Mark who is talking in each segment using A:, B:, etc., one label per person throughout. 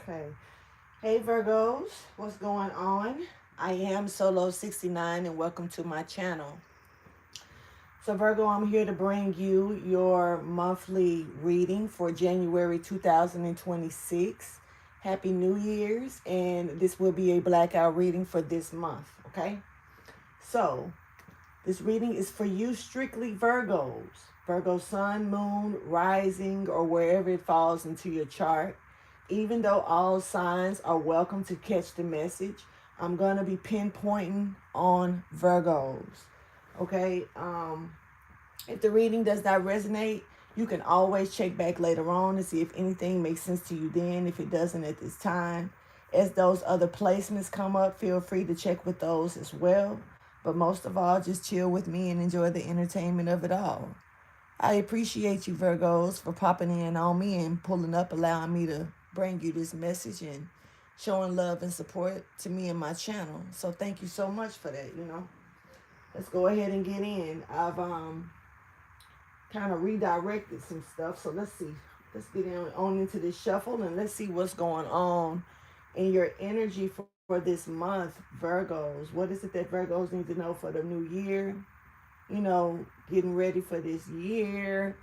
A: Okay. Hey Virgos, what's going on? I am Solo69 and welcome to my channel. So Virgo, I'm here to bring you your monthly reading for January 2026. Happy New Year's, and this will be a blackout reading for this month, okay? So, this reading is for you strictly Virgos. Virgo sun, moon, rising, or wherever it falls into your chart. Even though all signs are welcome to catch the message, I'm going to be pinpointing on Virgos. Okay? If the reading does not resonate, you can always check back later on to see if anything makes sense to you then. If it doesn't at this time, as those other placements come up, feel free to check with those as well. But most of all, just chill with me and enjoy the entertainment of it all. I appreciate you, Virgos, for popping in on me and pulling up, allowing me to bring you this message and showing love and support to me and my channel. So thank you so much for that. Let's go ahead and get in. I've kind of redirected some stuff. So let's see. Let's get on into this shuffle and let's see what's going on in your energy for this month, Virgos. What is it that Virgos need to know for the new year? Getting ready for this year.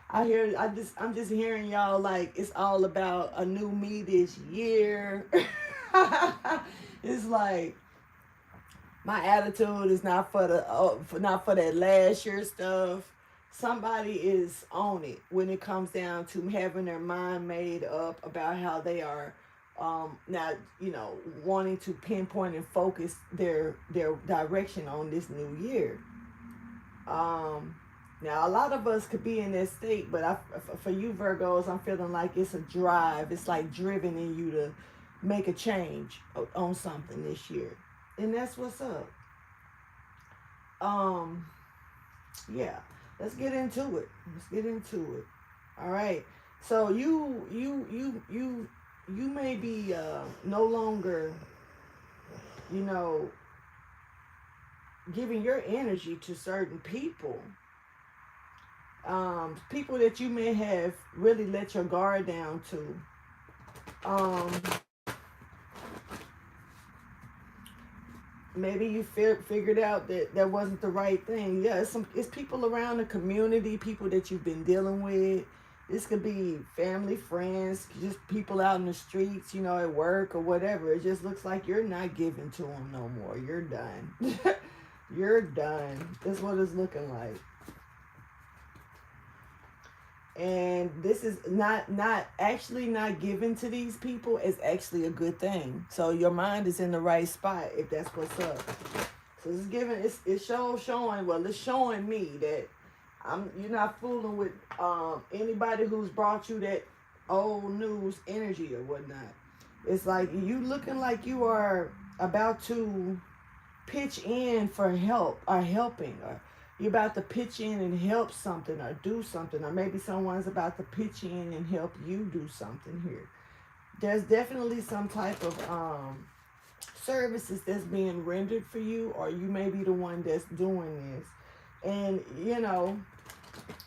A: I'm just hearing y'all like it's all about a new me this year. It's like my attitude is not for not for that last year stuff. Somebody is on it when it comes down to having their mind made up about how they are now, wanting to pinpoint and focus their direction on this new year. Now a lot of us could be in that state, but for you Virgos, I'm feeling like it's a drive. It's like driven in you to make a change on something this year, and that's what's up. Yeah, let's get into it. All right. So you may be no longer, you know, giving your energy to certain people. People that you may have really let your guard down to. Maybe you figured out that that wasn't the right thing. Yeah, it's people around the community, people that you've been dealing with. This could be family, friends, just people out in the streets, at work or whatever. It just looks like you're not giving to them no more. You're done. You're done. That's what it's looking like. And this is not given to these people is actually a good thing. So your mind is in the right spot if that's what's up. So it's showing me that you're not fooling with anybody who's brought you that old news energy or whatnot. It's like you looking like you are about to pitch in for help or helping, or you're about to pitch in and help something or do something, or maybe someone's about to pitch in and help you do something here. There's definitely some type of services that's being rendered for you, or you may be the one that's doing this. And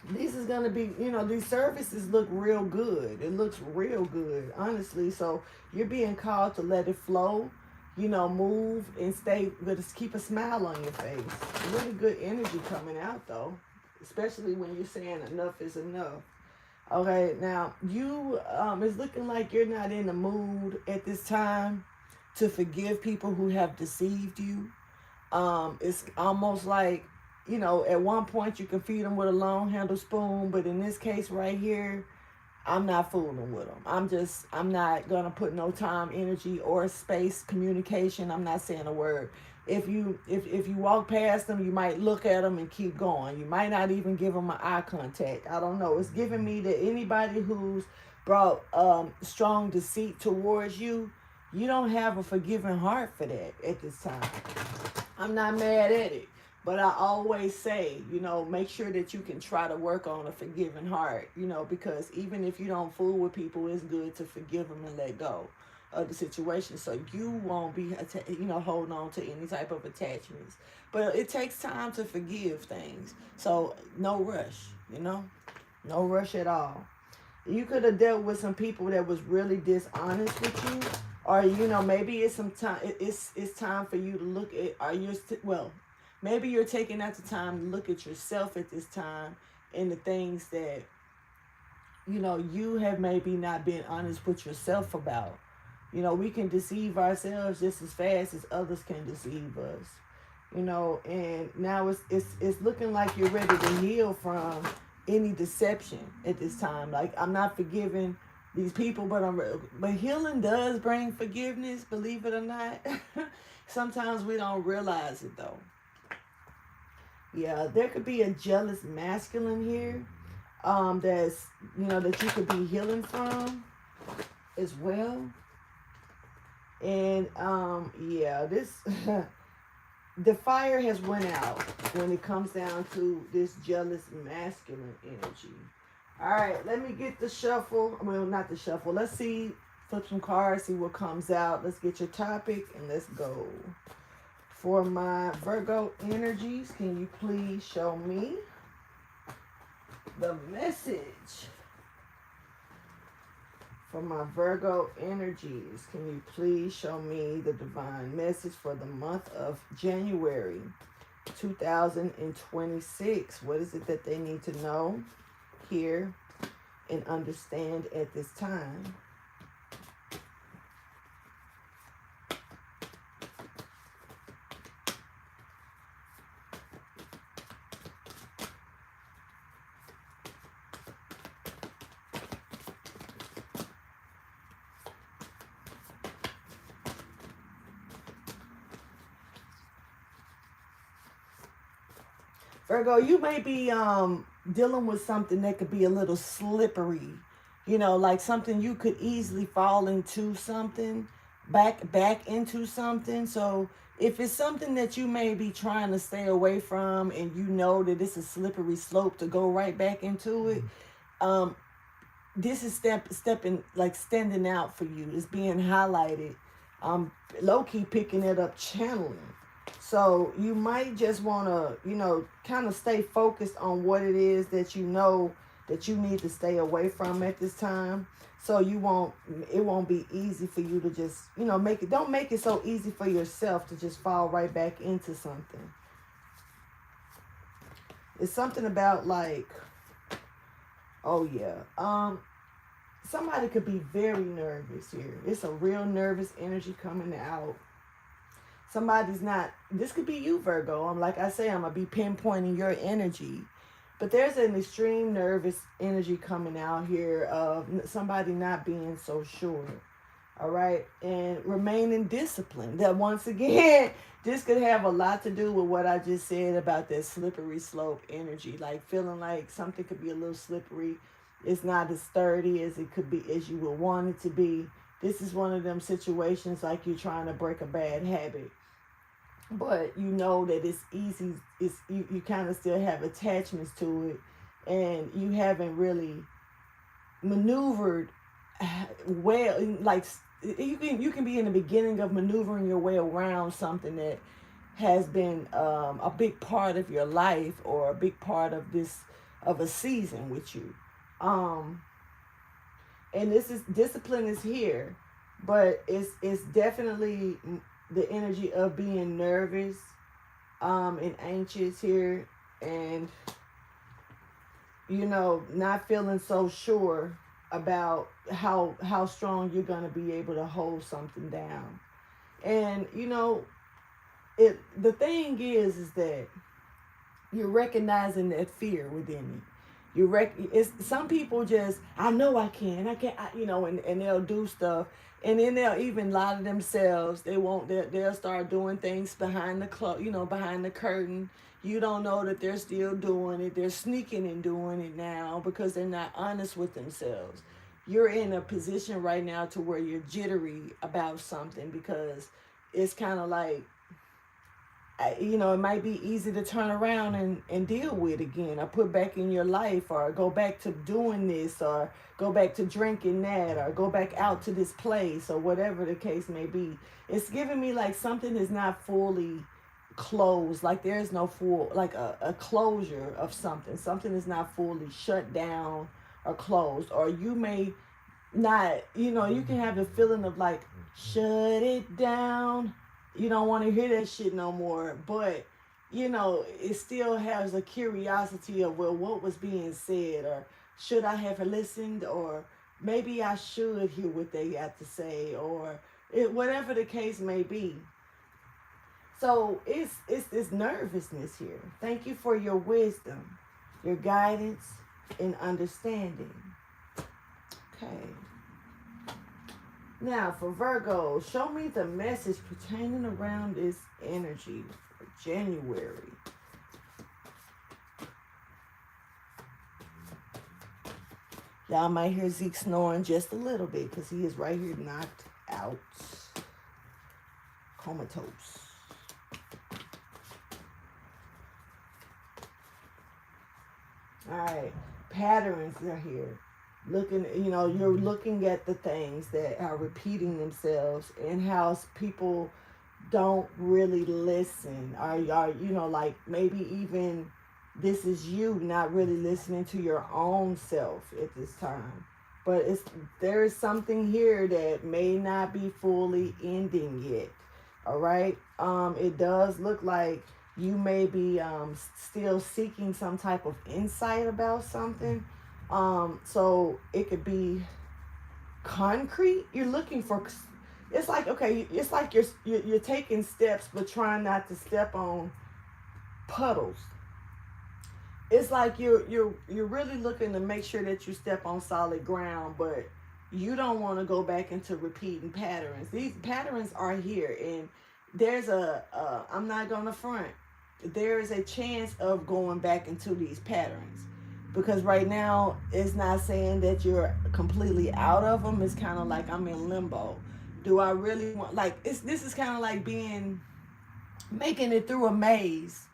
A: these is going to be, these services look real good. It looks real good, honestly. So you're being called to let it flow, move and stay, but just keep a smile on your face. Really good energy coming out though, especially when you're saying enough is enough. Okay, now it's looking like you're not in the mood at this time to forgive people who have deceived you. It's almost like, at one point you can feed them with a long handle spoon, but in this case right here, I'm not fooling with them. I'm not going to put no time, energy, or space, communication. I'm not saying a word. If you walk past them, you might look at them and keep going. You might not even give them an eye contact. I don't know. It's giving me that anybody who's brought strong deceit towards you, you don't have a forgiving heart for that at this time. I'm not mad at it. But I always say, make sure that you can try to work on a forgiving heart, because even if you don't fool with people, it's good to forgive them and let go of the situation. So you won't be, holding on to any type of attachments. But it takes time to forgive things. So no rush, no rush at all. You could have dealt with some people that was really dishonest with you, or maybe it's some time. It's time for you to look at. Well, maybe you're taking out the time to look at yourself at this time and the things that you have maybe not been honest with yourself about. We can deceive ourselves just as fast as others can deceive us. And now it's looking like you're ready to heal from any deception at this time. Like, I'm not forgiving these people, but healing does bring forgiveness, believe it or not. Sometimes we don't realize it though. Yeah, there could be a jealous masculine here, that's that you could be healing from as well. And yeah, this the fire has went out when it comes down to this jealous masculine energy. All right, let me get the shuffle. Well, not the shuffle. Let's see, flip some cards, see what comes out. Let's get your topic and let's go. For my Virgo energies, can you please show me the message? For my Virgo energies, can you please show me the divine message for the month of January 2026? What is it that they need to know, hear, and understand at this time? Virgo, you may be dealing with something that could be a little slippery. Like something you could easily fall into something, back into something. So if it's something that you may be trying to stay away from and that it's a slippery slope to go right back into it, this is stepping, like standing out for you. It's being highlighted. Low-key picking it up, channeling. So you might just want to, kind of stay focused on what it is that that you need to stay away from at this time. So it won't be easy for you to just, don't make it so easy for yourself to just fall right back into something. It's something about like, oh yeah, somebody could be very nervous here. It's a real nervous energy coming out. Somebody's not, this could be you, Virgo. Like I say, I'm going to be pinpointing your energy. But there's an extreme nervous energy coming out here of somebody not being so sure. All right. And remaining disciplined. That once again, this could have a lot to do with what I just said about that slippery slope energy. Like feeling like something could be a little slippery. It's not as sturdy as it could be, as you would want it to be. This is one of them situations like you're trying to break a bad habit. But that it's easy, you kind of still have attachments to it, and you haven't really maneuvered well. Like you can be in the beginning of maneuvering your way around something that has been a big part of your life, or a big part of a season with you. And discipline is here, but it's definitely the energy of being nervous and anxious here, and not feeling so sure about how strong you're going to be able to hold something down. And the thing is that you're recognizing that fear within you. It's some people just, I know I can, and they'll do stuff. And then they'll even lie to themselves. They'll start doing things behind the behind the curtain. You don't know that they're still doing it. They're sneaking and doing it now because they're not honest with themselves. You're in a position right now to where you're jittery about something, because it's kind of like, it might be easy to turn around and deal with again, or put back in your life, or go back to doing this, or go back to drinking that, or go back out to this place, or whatever the case may be. It's giving me like something is not fully closed, like there is no full, like a closure of something. Something is not fully shut down are closed, or you may not, you know, you can have the feeling of like, shut it down. You don't want to hear that shit no more. But, you know, it still has a curiosity of, well, what was being said, or should I have listened, or maybe I should hear what they have to say, or whatever the case may be. So it's this nervousness here. Thank you for your wisdom, your guidance, and understanding. Okay. Now for Virgo, show me the message pertaining around this energy for January. Y'all might hear Zeke snoring just a little bit because he is right here knocked out, comatose. All right, patterns are here. Looking, you know, you're looking at the things that are repeating themselves and how people don't really listen. Are you know, like maybe even this is you not really listening to your own self at this time. But there is something here that may not be fully ending yet. All right. It does look like you may be still seeking some type of insight about something. So it could be concrete. You're looking for. It's like, okay, it's like you're taking steps, but trying not to step on puddles. It's like you're really looking to make sure that you step on solid ground, but you don't want to go back into repeating patterns. These patterns are here, and there's I'm not gonna front. There is a chance of going back into these patterns, because right now it's not saying that you're completely out of them. It's kind of like I'm in limbo. Do I really want, like, this is kind of like making it through a maze,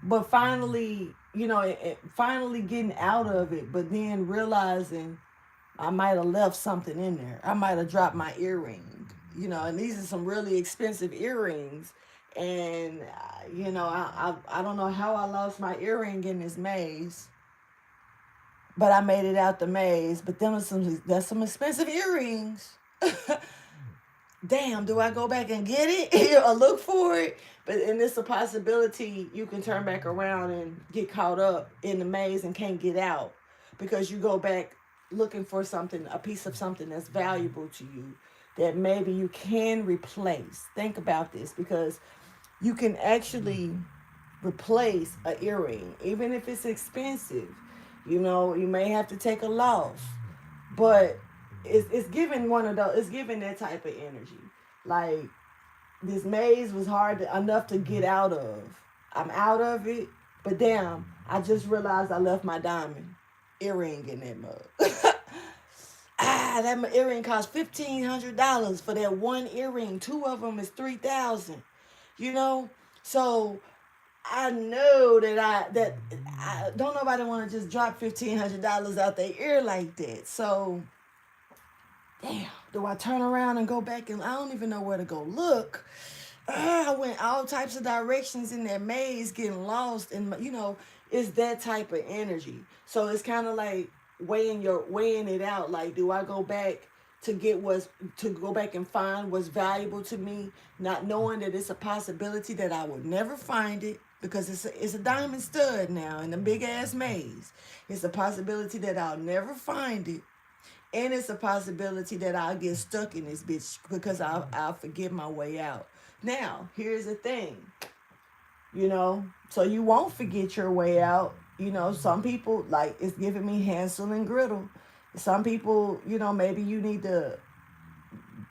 A: but finally, you know, finally getting out of it, but then realizing I might have left something in there. I might have dropped my earring, you know, and these are some really expensive earrings. And, you know, I don't know how I lost my earring in this maze, but I made it out the maze. But that's some expensive earrings. Damn, do I go back and get it or look for it? But and it's a possibility you can turn back around and get caught up in the maze and can't get out because you go back looking for something, a piece of something that's valuable to you that maybe you can replace. Think about this, because you can actually replace an earring, even if it's expensive. You know, you may have to take a loss, but it's giving one of those. It's giving that type of energy. Like, this maze was hard enough to get out of. I'm out of it, but damn, I just realized I left my diamond earring in that mug. That earring cost $1,500 for that one earring. 2 of them is $3,000. You know, so I know that I don't nobody want to just drop $1,500 out their ear like that. So, damn, do I turn around and go back, and I don't even know where to go look. I went all types of directions in that maze, getting lost, and you know, it's that type of energy. So it's kind of like weighing it out. Like, do I go back to go back and find what's valuable to me, not knowing that it's a possibility that I would never find it, because it's a diamond stud now in a big ass maze. It's a possibility that I'll never find it, and it's a possibility that I'll get stuck in this bitch because I'll forget my way out. Now, here's the thing, you know, so you won't forget your way out. You know, some people, like, it's giving me Hansel and Gretel. Some people, you know, maybe you need to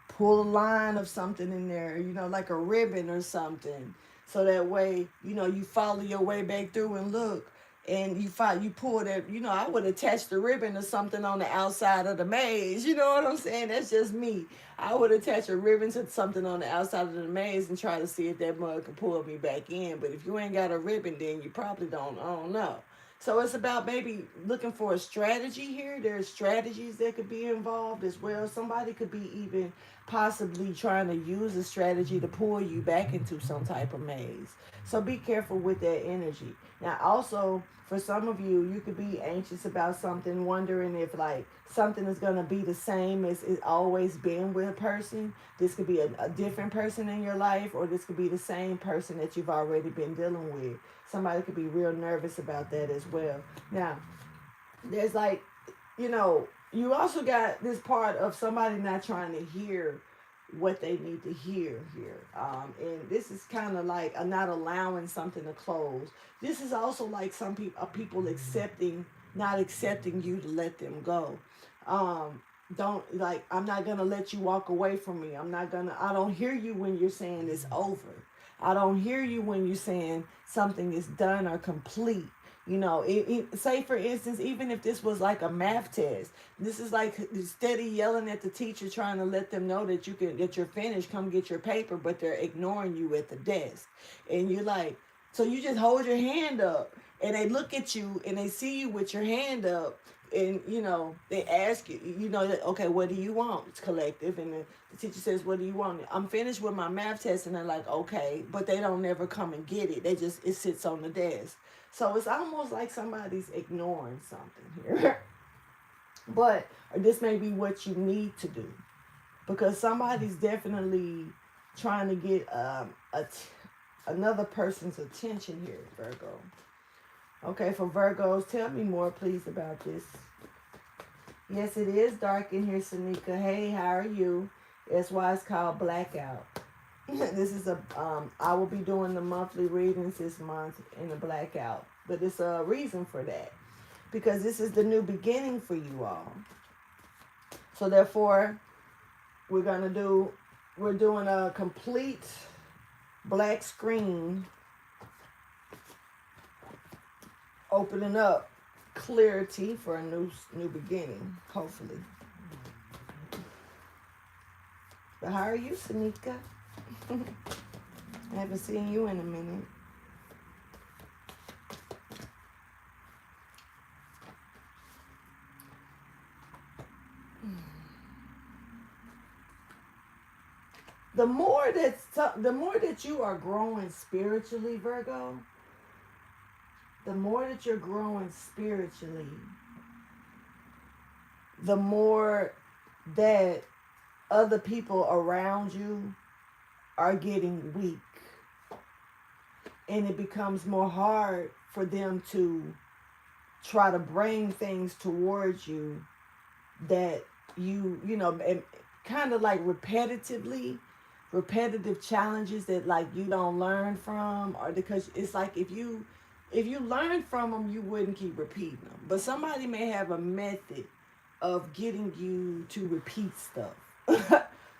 A: pull a line of something in there, you know, like a ribbon or something. So that way, you know, you follow your way back through and look, and you pull that, you know, I would attach the ribbon to something on the outside of the maze. You know what I'm saying? That's just me. I would attach a ribbon to something on the outside of the maze and try to see if that mug can pull me back in. But if you ain't got a ribbon, then you probably don't, I don't know. So it's about maybe looking for a strategy here. There's strategies that could be involved as well. Somebody could be even possibly trying to use a strategy to pull you back into some type of maze. So be careful with that energy. Now, also, for some of you, you could be anxious about something, wondering if like something is going to be the same as it's always been with a person. This could be a different person in your life, or this could be the same person that you've already been dealing with. Somebody could be real nervous about that as well. Now, there's like, you also got this part of somebody not trying to hear what they need to hear here. And this is kind of like not allowing something to close. This is also like some people not accepting you to let them go. Don't like, I'm not going to let you walk away from me. I don't hear you when you're saying it's over. I don't hear you when you're saying something is done or complete. Say for instance, even if this was like a math test, this is like steady yelling at the teacher, trying to let them know that you're finished, come get your paper, but they're ignoring you at the desk. And you're like, so you just hold your hand up and they look at you and they see you with your hand up. And, they ask you, okay, what do you want? It's collective. And the teacher says, what do you want? I'm finished with my math test. And they're like, okay, but they don't never come and get it. It sits on the desk. So it's almost like somebody's ignoring something here. But this may be what you need to do. Because somebody's definitely trying to get another person's attention here, Virgo. Okay, for Virgos, tell me more, please, about this. Yes, it is dark in here, Sanika. Hey, how are you? That's why it's called Blackout. This is I will be doing the monthly readings this month in the Blackout. But it's a reason for that. Because this is the new beginning for you all. So therefore, we're doing a complete black screen, opening up clarity for a new beginning, hopefully. But how are you, Sanika? I haven't seen you in a minute. The more that you are growing spiritually, Virgo, the more that you're growing spiritually, the more that other people around you are getting weak. And it becomes more hard for them to try to bring things towards you that and kind of like repetitive challenges that like you don't learn from, or because it's like if you learn from them, you wouldn't keep repeating them. But somebody may have a method of getting you to repeat stuff.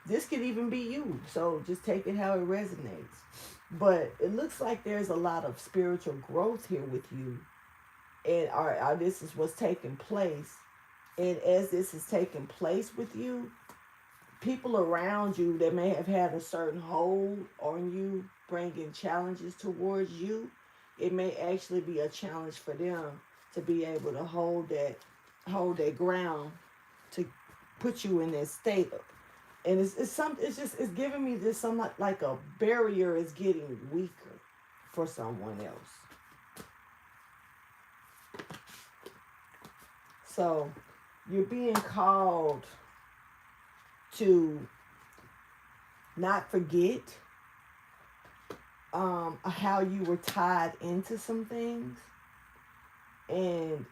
A: This could even be you. So just take it how it resonates. But it looks like there's a lot of spiritual growth here with you. And this is what's taking place. And as this is taking place with you, people around you that may have had a certain hold on you, bringing challenges towards you, it may actually be a challenge for them to be able to hold that ground, to put you in that state. And it's giving me this some like a barrier is getting weaker for someone else. So you're being called to not forget how you were tied into some things and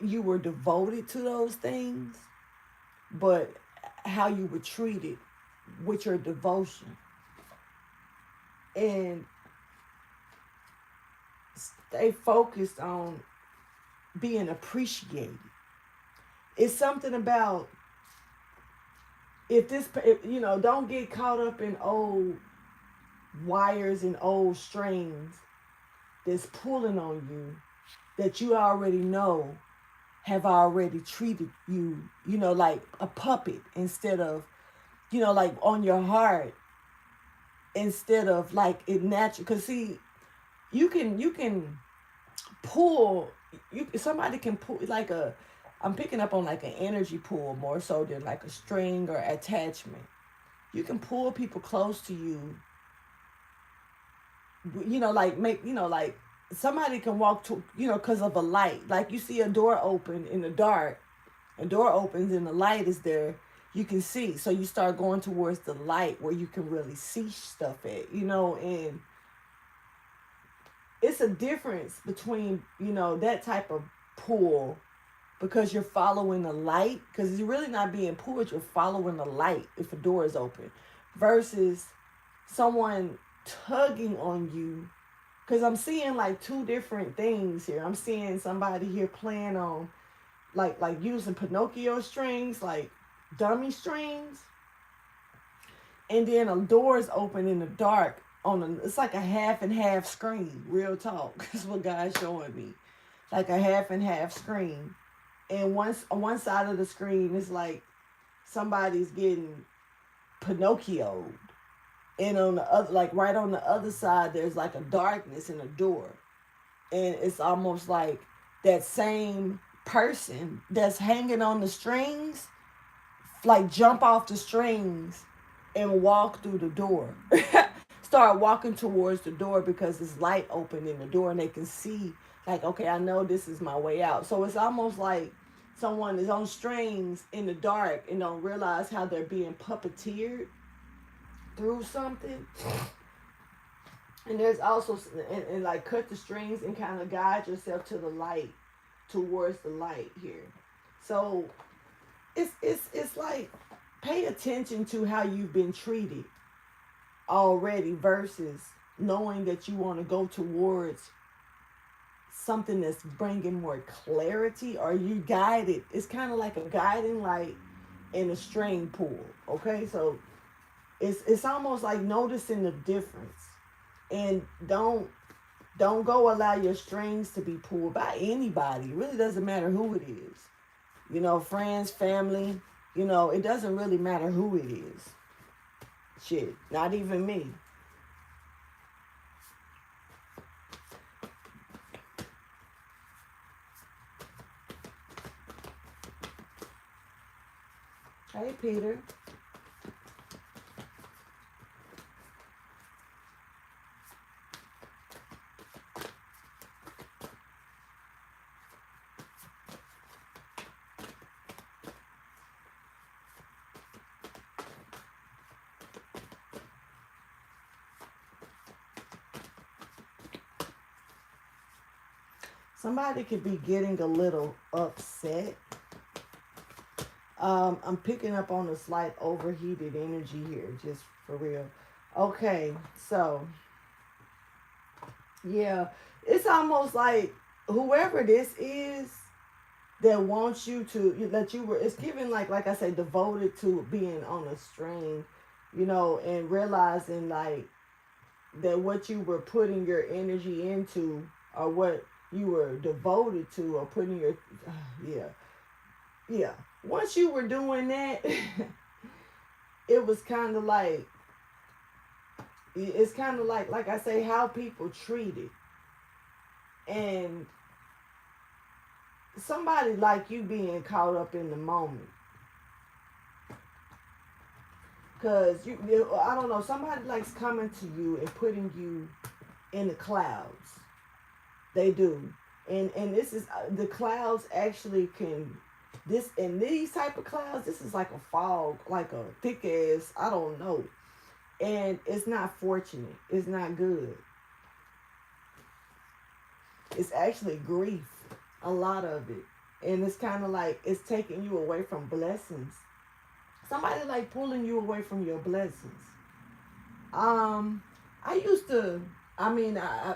A: you were devoted to those things, but how you were treated with your devotion. And stay focused on being appreciated. It's something about don't get caught up in old wires and old strings that's pulling on you that you already know have already treated you, like a puppet instead of, like on your heart instead of like it natural. Because see, you can pull, somebody can pull like I'm picking up on like an energy pull more so than like a string or attachment. You can pull people close to you, like like somebody can walk to, because of a light. Like you see a door open in the dark, a door opens and the light is there, you can see. So you start going towards the light where you can really see stuff at, and it's a difference between, that type of pull, because you're following the light, because you're really not being pulled, you're following the light if a door is open, versus someone tugging on you. Because I'm seeing like two different things here. I'm seeing somebody here playing on like using Pinocchio strings, like dummy strings, and then a door is open in the dark it's like a half and half screen. Real talk. That's what God's showing me. Like a half and half screen. And on one side of the screen is like somebody's getting Pinocchioed. And on the other, like right on the other side, there's like a darkness in a door. And it's almost like that same person that's hanging on the strings, like jump off the strings and walk through the door. Start walking towards the door because there's light open in the door and they can see, like, okay, I know this is my way out. So it's almost like someone is on strings in the dark and don't realize how they're being puppeteered through something. And there's also, and like cut the strings and kind of guide yourself to the light, towards the light here. So it's like, pay attention to how you've been treated already, versus knowing that you want to go towards something that's bringing more clarity, or you guided. It's kind of like a guiding light in a string pull. Okay, so it's almost like noticing the difference, and don't go allow your strings to be pulled by anybody. It really doesn't matter who it is. Friends, family, it doesn't really matter who it is. Shit, not even me. Hey, Peter. Somebody could be getting a little upset. I'm picking up on a slight overheated energy here, just for real. Okay, so yeah, it's almost like whoever this is that wants you to, that you were, it's given like I say, devoted to being on a string, and realizing like that what you were putting your energy into, or what you were devoted to, or putting your, yeah. Once you were doing that, it was kind of like, it's kind of like I say, how people treat it. And somebody like you being caught up in the moment. Because, I don't know, somebody likes coming to you and putting you in the clouds. They do. And this is, the clouds actually can, these type of clouds, this is like a fog, like a thick ass, I don't know. And it's not fortunate. It's not good. It's actually grief, a lot of it. And it's kind of like, it's taking you away from blessings. Somebody like pulling you away from your blessings. I used to,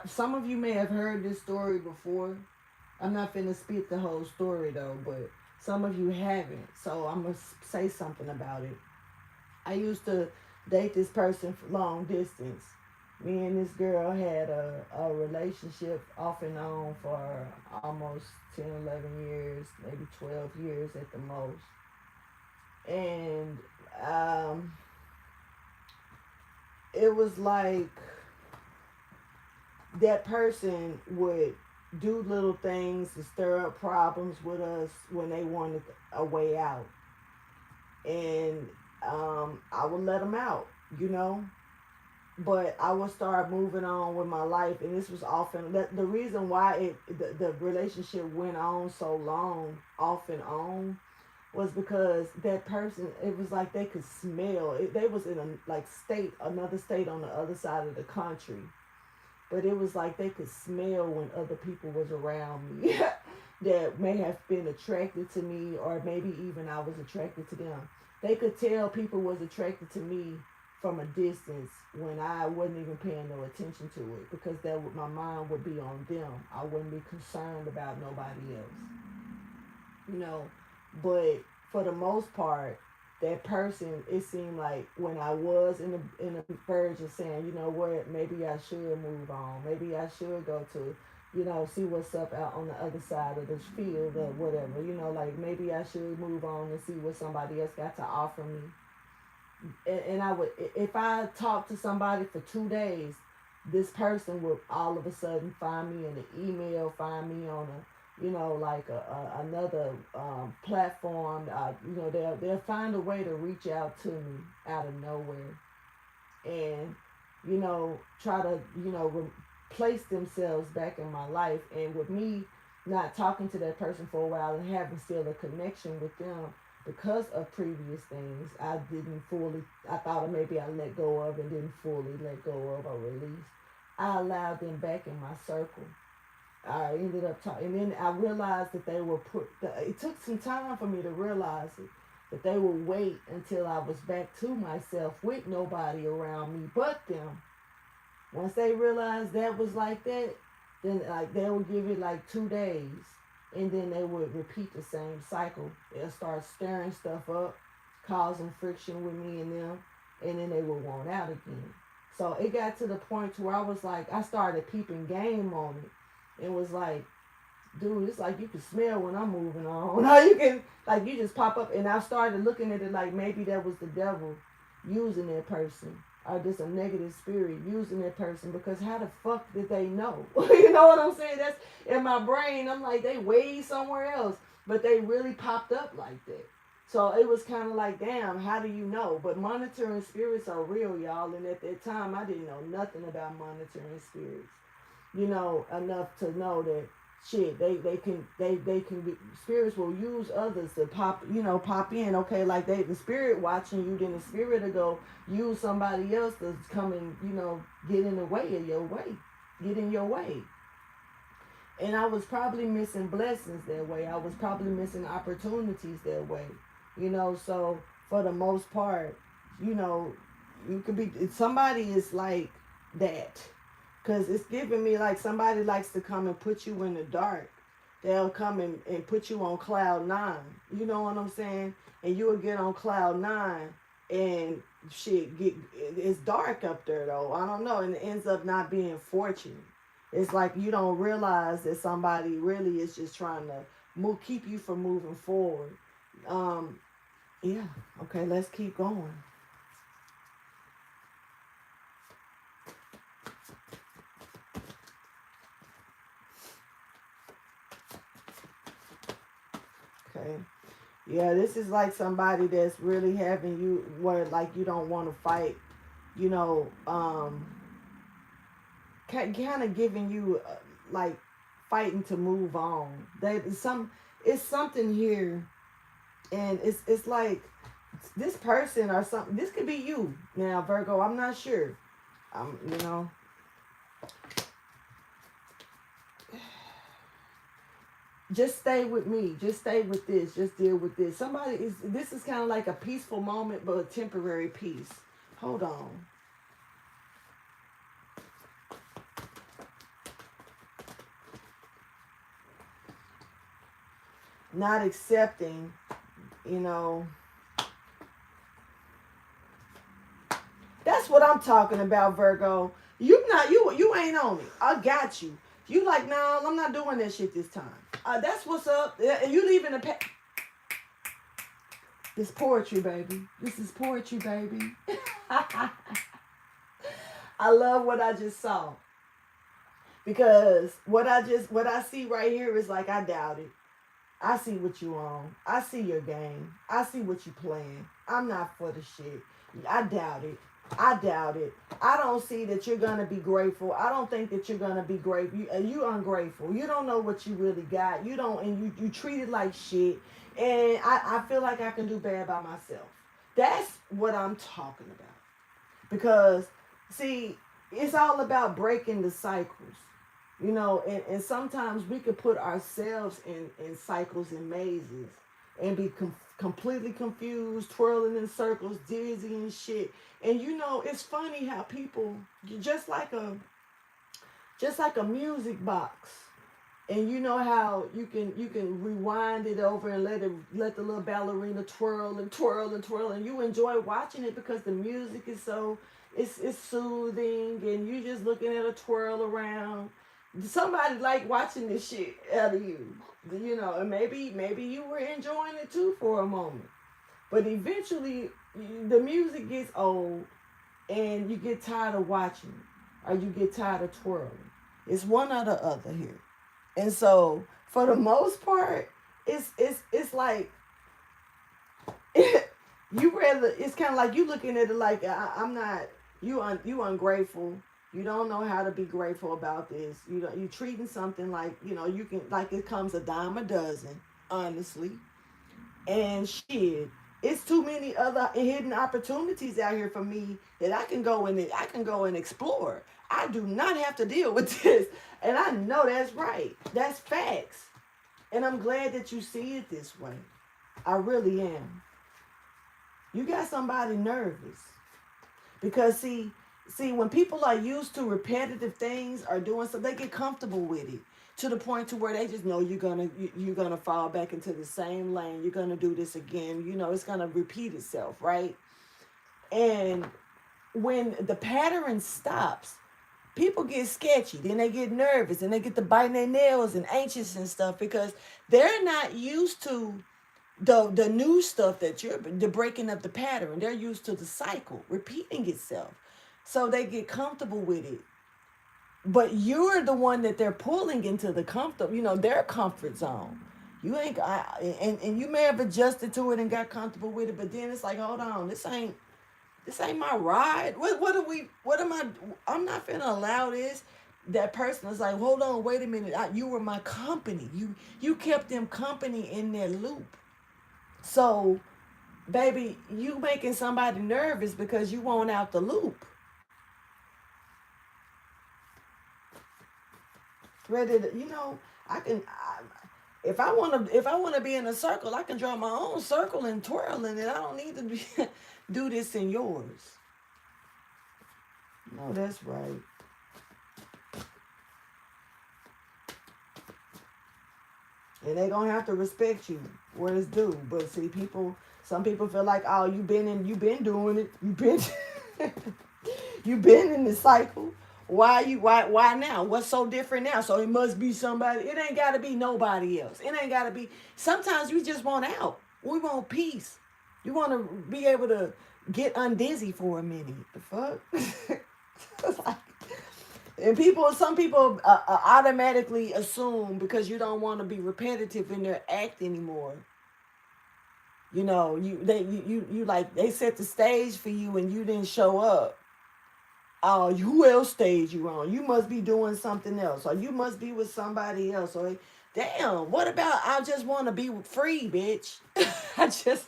A: some of you may have heard this story before. I'm not finna spit the whole story though, but some of you haven't. So I'm going to say something about it. I used to date this person for long distance. Me and this girl had a relationship off and on for almost 10, 11 years, maybe 12 years at the most. And it was like that person would do little things to stir up problems with us when they wanted a way out. And I would let them out, you know. But I would start moving on with my life, and this was often the reason why the relationship went on so long, off and on, was because that person, it was like they could smell it. They was in a like another state on the other side of the country, but it was like they could smell when other people was around me that may have been attracted to me, or maybe even I was attracted to them. They could tell people was attracted to me from a distance when I wasn't even paying no attention to it, because my mind would be on them. I wouldn't be concerned about nobody else, you know. But for the most part, that person, it seemed like when I was in the verge of saying, you know what, maybe I should move on. Maybe I should go to, you know, see what's up out on the other side of this field or whatever. You know, like maybe I should move on and see what somebody else got to offer me. And I would, if I talked to somebody for 2 days, this person would all of a sudden find me in an email, find me on a, you know, like another platform. You know, they'll find a way to reach out to me out of nowhere, and you know, try to, you know, place themselves back in my life. And with me not talking to that person for a while and having still a connection with them because of previous things I thought maybe I let go of and didn't fully let go of or release. I allowed them back in my circle. I ended up talking, and then I realized that they were it took some time for me to realize it, that they would wait until I was back to myself with nobody around me but them. Once they realized that was like that, then like they would give it like 2 days, and then they would repeat the same cycle. They'll start stirring stuff up, causing friction with me and them, and then they would want out again. So it got to the point where I was like, I started peeping game on it. It was like, dude, it's like you can smell when I'm moving on. How you can, like, you just pop up. And I started looking at it like maybe that was the devil using that person, or just a negative spirit using that person, because how the fuck did they know? You know what I'm saying? That's in my brain. I'm like, they way somewhere else, but they really popped up like that. So it was kind of like, damn, how do you know? But monitoring spirits are real, y'all. And at that time, I didn't know nothing about monitoring spirits, you know, enough to know that shit, they can be, spirits will use others to pop in. Okay, like the spirit watching you, then the spirit will go use somebody else to come and, you know, get in the way of get in your way. And I was probably missing blessings that way. I was probably missing opportunities that way, you know. So for the most part, you know, you could be, somebody is like that. Because it's giving me like somebody likes to come and put you in the dark. They'll come and put you on cloud 9. You know what I'm saying? And you will get on cloud 9 and shit, it's dark up there though. I don't know. And it ends up not being fortunate. It's like you don't realize that somebody really is just trying to keep you from moving forward. Yeah. Okay, let's keep going. Okay. Yeah, this is like somebody that's really having you where like you don't want to fight, you know, kind of giving you like fighting to move on. It's something here, and it's like this person or something. This could be you now, Virgo. I'm not sure. You know. Just stay with me. Just stay with this. Just deal with this. This is kind of like a peaceful moment, but a temporary peace. Hold on. Not accepting, you know. That's what I'm talking about, Virgo. You ain't on it. I got you. You like, no, I'm not doing that shit this time. That's what's up. And you leaving the This poetry, baby. This is poetry, baby. I love what I just saw. Because what I see right here is like, I doubt it. I see what you on. I see your game. I see what you playing. I'm not for the shit. I doubt it. I doubt it. I don't see that you're gonna be grateful. I don't think that you're gonna be grateful. You ungrateful. You don't know what you really got. You don't, and you treat it like shit. And I feel like I can do bad by myself. That's what I'm talking about. Because see, it's all about breaking the cycles. And sometimes we could put ourselves in cycles and mazes and be completely confused, twirling in circles, dizzy and shit. And it's funny how people just like a music box. And you know how you can rewind it over and let the little ballerina twirl and twirl and twirl, and you enjoy watching it because the music is so it's soothing, and you just looking at a twirl around. Somebody like watching this shit out of you, and maybe you were enjoying it too for a moment, but eventually the music gets old, and you get tired of watching it, or you get tired of twirling. It's one or the other here. And so, for the most part, it's like you rather. It's kind of like you looking at it like I'm not. You ungrateful. You don't know how to be grateful about this. You treating something like you can like it comes a dime a dozen. Honestly, and shit, it's too many other hidden opportunities out here for me that I can go and explore. I do not have to deal with this. And I know that's right. That's facts. And I'm glad that you see it this way. I really am. You got somebody nervous. Because see, when people are used to repetitive things or doing something, they get comfortable with it to the point to where they just know you're gonna fall back into the same lane. You're gonna do this again. It's gonna repeat itself, right? And when the pattern stops, people get sketchy. Then they get nervous and they get to biting their nails and anxious and stuff because they're not used to the new stuff the breaking up the pattern. They're used to the cycle repeating itself. So they get comfortable with it. But you're the one that they're pulling into their comfort zone. You ain't and you may have adjusted to it and got comfortable with it, but then it's like, hold on, this ain't my ride. What am I? I'm not finna allow this. That person is like, hold on, wait a minute. You were my company. You kept them company in their loop. So, baby, you making somebody nervous because you want out the loop. Ready to, if I want to be in a circle, I can draw my own circle and twirl in it. I don't need to do this in yours. No, that's right. And they gonna have to respect you where it's due. But see, some people feel like, oh, you've been doing it. You've been in the cycle. Why now? What's so different now? So it must be somebody. It ain't gotta be nobody else. It ain't gotta be. Sometimes we just want out. We want peace. You want to be able to get undizzy for a minute. The fuck? And some people automatically assume because you don't want to be repetitive in their act anymore. They set the stage for you and you didn't show up. Oh, who else stage you on? You must be doing something else, or you must be with somebody else, or damn, what about I just want to be free, bitch? I just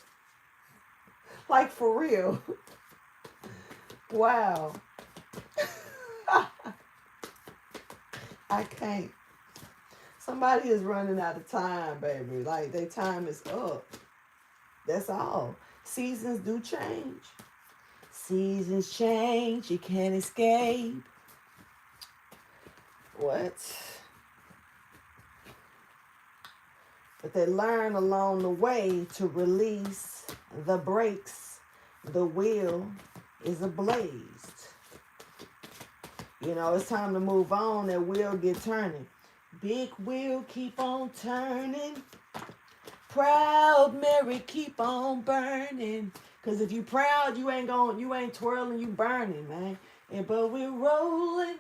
A: like for real. Wow. I can't. Somebody is running out of time, baby. Like their time is up. That's all. Seasons do change. Seasons change. You can't escape. What? But they learn along the way to release the brakes. The wheel is ablaze. It's time to move on. That wheel get turning. Big wheel keep on turning. Proud Mary keep on burning. Cause if you proud, you ain't twirling, you burning, man. But we're rolling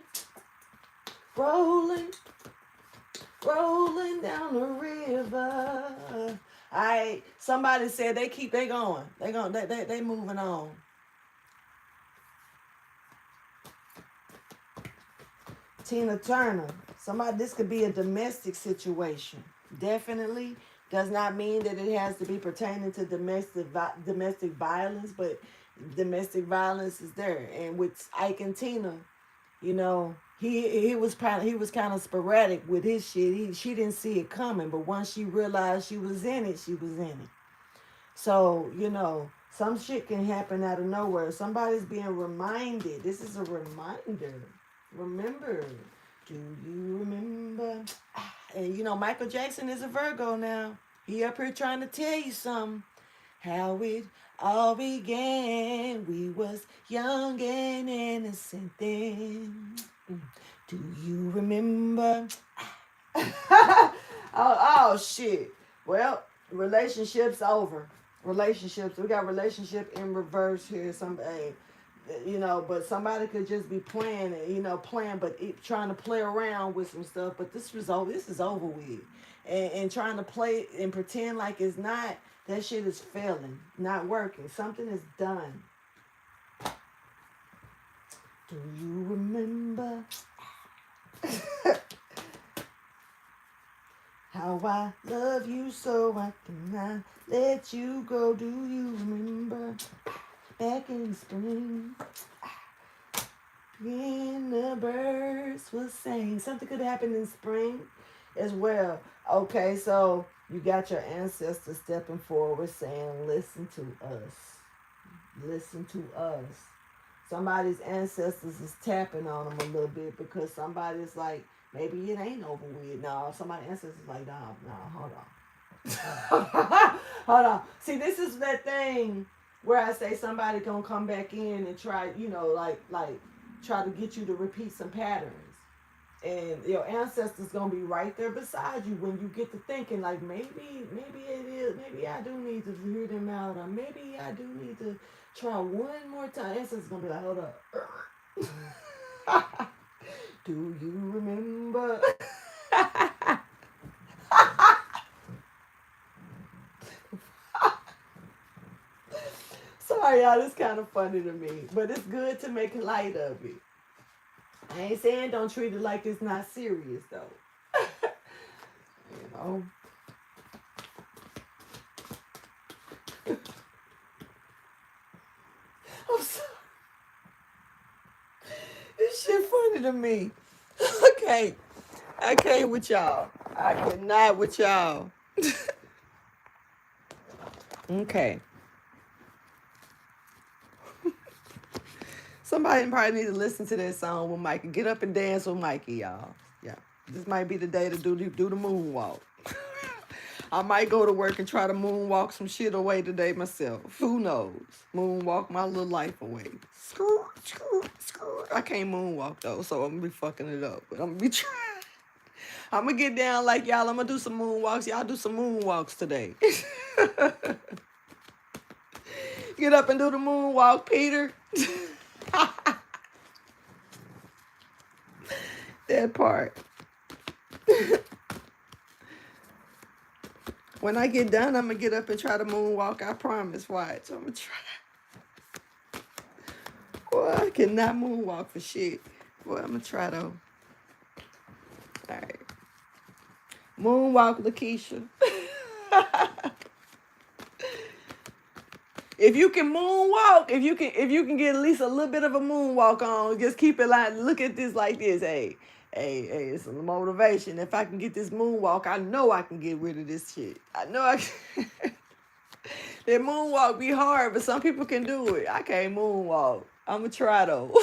A: down the river. Somebody said they going. They moving on. Tina Turner. This could be a domestic situation. Definitely does not mean that it has to be pertaining to domestic violence, but domestic violence is there. And with Ike and Tina, you know, he was kind of sporadic with his shit. She didn't see it coming, but once she realized she was in it, she was in it. So, you know, some shit can happen out of nowhere. Somebody's being reminded. This is a reminder. Remember. Do you remember? And you know, Michael Jackson is a Virgo now. He up here trying to tell you something. How it all began. We was young and innocent then. Do you remember? oh shit. Well, relationships over. Relationships. We got relationship in reverse here. You know, but somebody could just be playing, but trying to play around with some stuff. But this is over with, and trying to play and pretend like it's not. That shit is failing, not working. Something is done. Do you remember how I love you so I cannot let you go? Do you remember? Back in spring, when the birds will sing. Something could happen in spring as well. Okay, so you got your ancestors stepping forward saying, listen to us. Listen to us. Somebody's ancestors is tapping on them a little bit because somebody's like, maybe it ain't over with. No, somebody's ancestors like, no, hold on. Hold on. See, this is that thing where I say somebody gonna come back in and try, try to get you to repeat some patterns. And your ancestors gonna be right there beside you when you get to thinking like maybe it is, maybe I do need to hear them out, or maybe I do need to try one more time. Ancestors gonna be like, hold up. Do you remember? Sorry, y'all, it's kind of funny to me, but it's good to make light of it. I ain't saying don't treat it like it's not serious, though. You know? I'm sorry. This shit funny to me. Okay. I can't with y'all. I cannot with y'all. Okay. Somebody probably need to listen to that song with Mikey. Get up and dance with Mikey, y'all. Yeah. This might be the day to do the moonwalk. I might go to work and try to moonwalk some shit away today myself. Who knows? Moonwalk my little life away. I can't moonwalk though, so I'm gonna be fucking it up. But I'm gonna be trying. I'm gonna get down like y'all. I'm gonna do some moonwalks. Y'all do some moonwalks today. Get up and do the moonwalk, Peter. That part. When I get done, I'm gonna get up and try to moonwalk. I promise. Watch. I'm gonna try. Boy, I cannot moonwalk for shit. Boy, I'm gonna try though. All right. Moonwalk, Lakeisha. If you can moonwalk, if you can get at least a little bit of a moonwalk on, just keep it like, look at this like this. Hey, it's a motivation. If I can get this moonwalk, I know I can get rid of this shit. I know I can. That moonwalk be hard, but some people can do it. I can't moonwalk. I'm going to try though.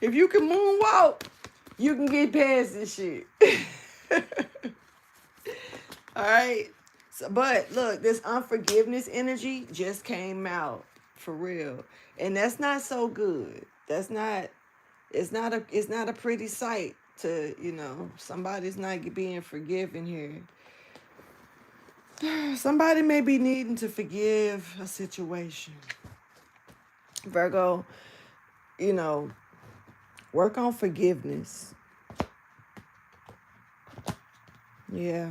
A: If you can moonwalk, you can get past this shit. All right. So, but look, this unforgiveness energy just came out for real. And that's not so good. It's not a pretty sight to, somebody's not being forgiven here. Somebody may be needing to forgive a situation. Virgo, work on forgiveness. Yeah.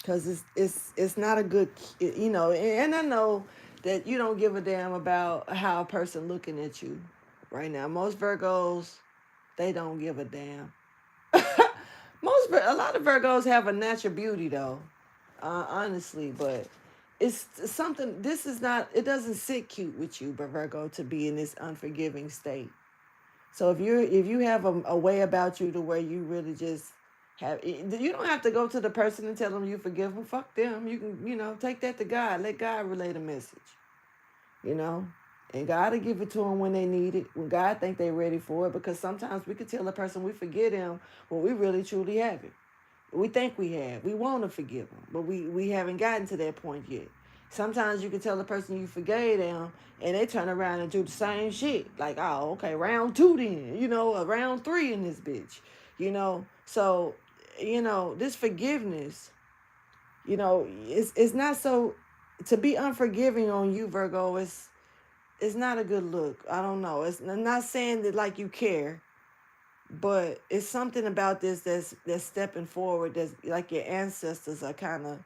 A: Because it's not a good, and I know that you don't give a damn about how a person looking at you right now. Most Virgos, they don't give a damn. A lot of Virgos have a natural beauty though, honestly, but it's something. This is not. It doesn't sit cute with you, but Virgo, to be in this unforgiving state. So if you have a way about you to where you really just you don't have to go to the person and tell them you forgive them. Fuck them. You can take that to God. Let God relay the message. You know, and God will give it to them when they need it, when God think they're ready for it. Because sometimes we could tell a person we forgive them when we really truly haven't. We think we have. We want to forgive them, but we haven't gotten to that point yet. Sometimes you can tell the person you forgave them, and they turn around and do the same shit. Like, oh, okay, round two then, round three in this bitch, So, this forgiveness, it's not so, to be unforgiving on you, Virgo, it's not a good look. I don't know. I'm not saying that like you care, but it's something about this that's stepping forward. That's like your ancestors are kind of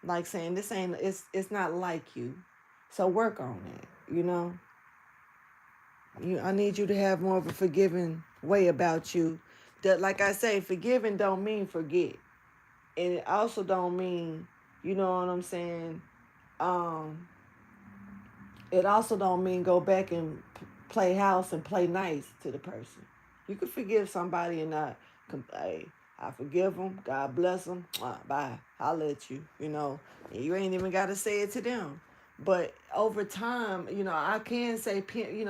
A: like saying this ain't. It's not like you, so work on it. I need you to have more of a forgiving way about you. That, like I say, forgiving don't mean forget, and it also don't mean, you know what I'm saying. Um, it also don't mean go back and play house and play nice to the person. You can forgive somebody and not, hey, I forgive them. God bless them. Bye. I'll let you. And you ain't even got to say it to them. But over time, I can say,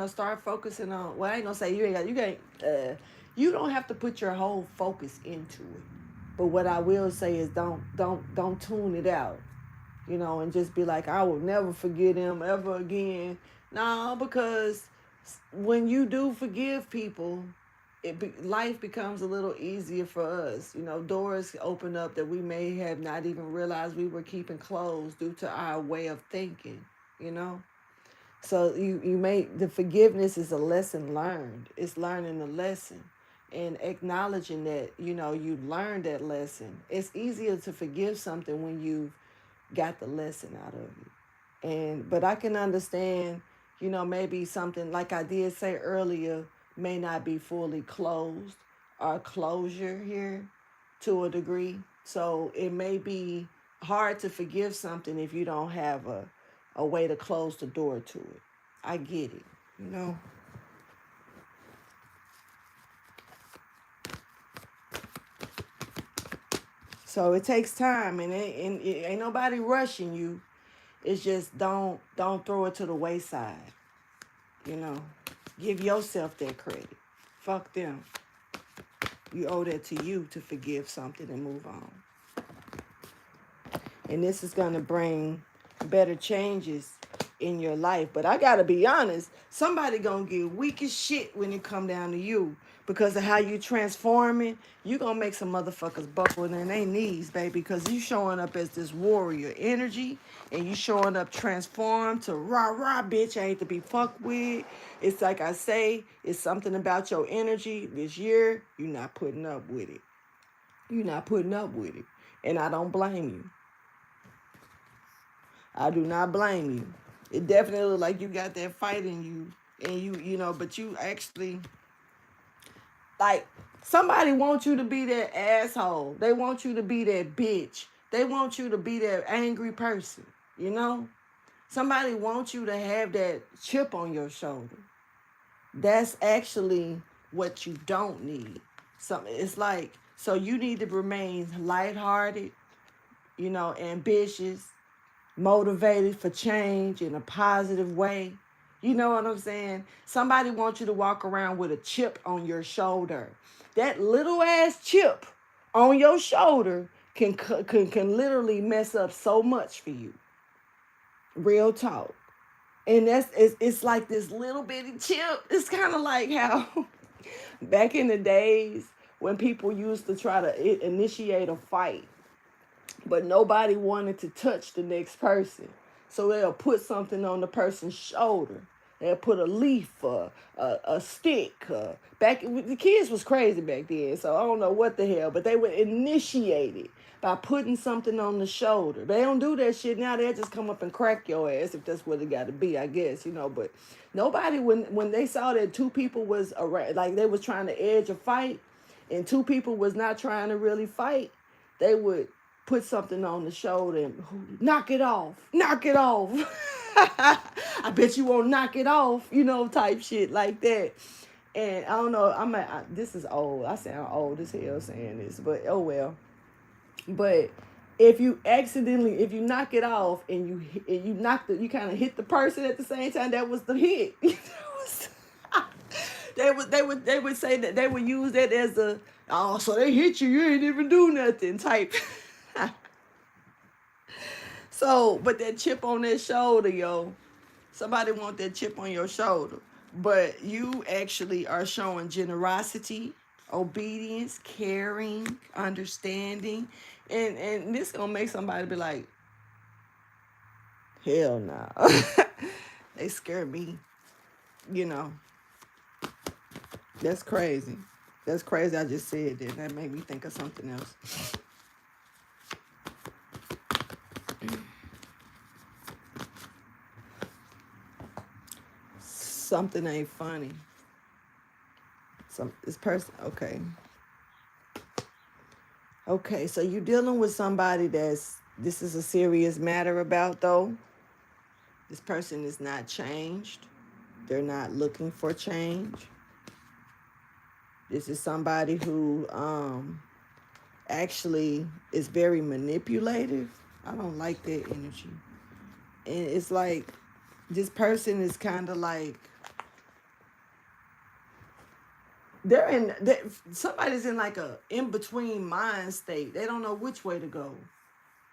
A: start focusing on. Well, I ain't gonna say you don't have to put your whole focus into it. But what I will say is don't tune it out, and just be like, I will never forgive them ever again. No, because when you do forgive people, life becomes a little easier for us. Doors open up that we may have not even realized we were keeping closed due to our way of thinking, So you make the forgiveness is a lesson learned. It's learning the lesson and acknowledging that, you learned that lesson. It's easier to forgive something when you've got the lesson out of it. But I can understand, maybe something like I did say earlier may not be fully closed or closure here to a degree. So it may be hard to forgive something if you don't have a way to close the door to it. I get it. So it takes time, and it ain't nobody rushing you. It's just don't throw it to the wayside. Give yourself that credit. Fuck them. You owe that to you to forgive something and move on. And this is going to bring better changes in your life. But I got to be honest, somebody going to get weak as shit when it come down to you. Because of how you transforming, you going to make some motherfuckers buckle in their knees, baby. Because you showing up as this warrior energy. And you showing up transformed to rah, bitch, I ain't to be fucked with. It's like I say, it's something about your energy this year. You're not putting up with it. You're not putting up with it. And I don't blame you. I do not blame you. It definitely looks like you got that fight in you. And but you actually, like, somebody wants you to be that asshole. They want you to be that bitch. They want you to be that angry person, Somebody wants you to have that chip on your shoulder. That's actually what you don't need. It's like, so you need to remain lighthearted, ambitious, motivated for change in a positive way. You know what I'm saying? Somebody wants you to walk around with a chip on your shoulder. That little ass chip on your shoulder can literally mess up so much for you. Real talk. And it's like this little bitty chip. It's kind of like how back in the days when people used to try to initiate a fight, but nobody wanted to touch the next person. So they'll put something on the person's shoulder They'll put a leaf, a stick. Back the kids was crazy back then, so I don't know what the hell, but they would initiate it by putting something on the shoulder. They don't do that shit now. They'll just come up and crack your ass if that's what it got to be, I guess, you know. But nobody, when they saw that two people was around, like they was trying to edge a fight, and two people was not trying to really fight, they would put something on the shoulder and knock it off, knock it off. I bet you won't knock it off, you know, type shit like that. And I don't know, this is old. I sound old as hell saying this, but oh well. But if you knock it off and you kind of hit the person at the same time, that was the hit. They would say that they would use that as so they hit you, you ain't even do nothing type. So, but that chip on that shoulder, yo, somebody want that chip on your shoulder. But you actually are showing generosity, obedience, caring, understanding. And this gonna make somebody be like, hell no. They scare me. You know. That's crazy. That's crazy. I just said that. That made me think of something else. Something ain't funny. This person, okay. Okay, so you're dealing with somebody this is a serious matter about, though. This person is not changed. They're not looking for change. This is somebody who actually is very manipulative. I don't like that energy. And it's like, this person is kind of like, somebody's in like a in-between mind state. They don't know which way to go.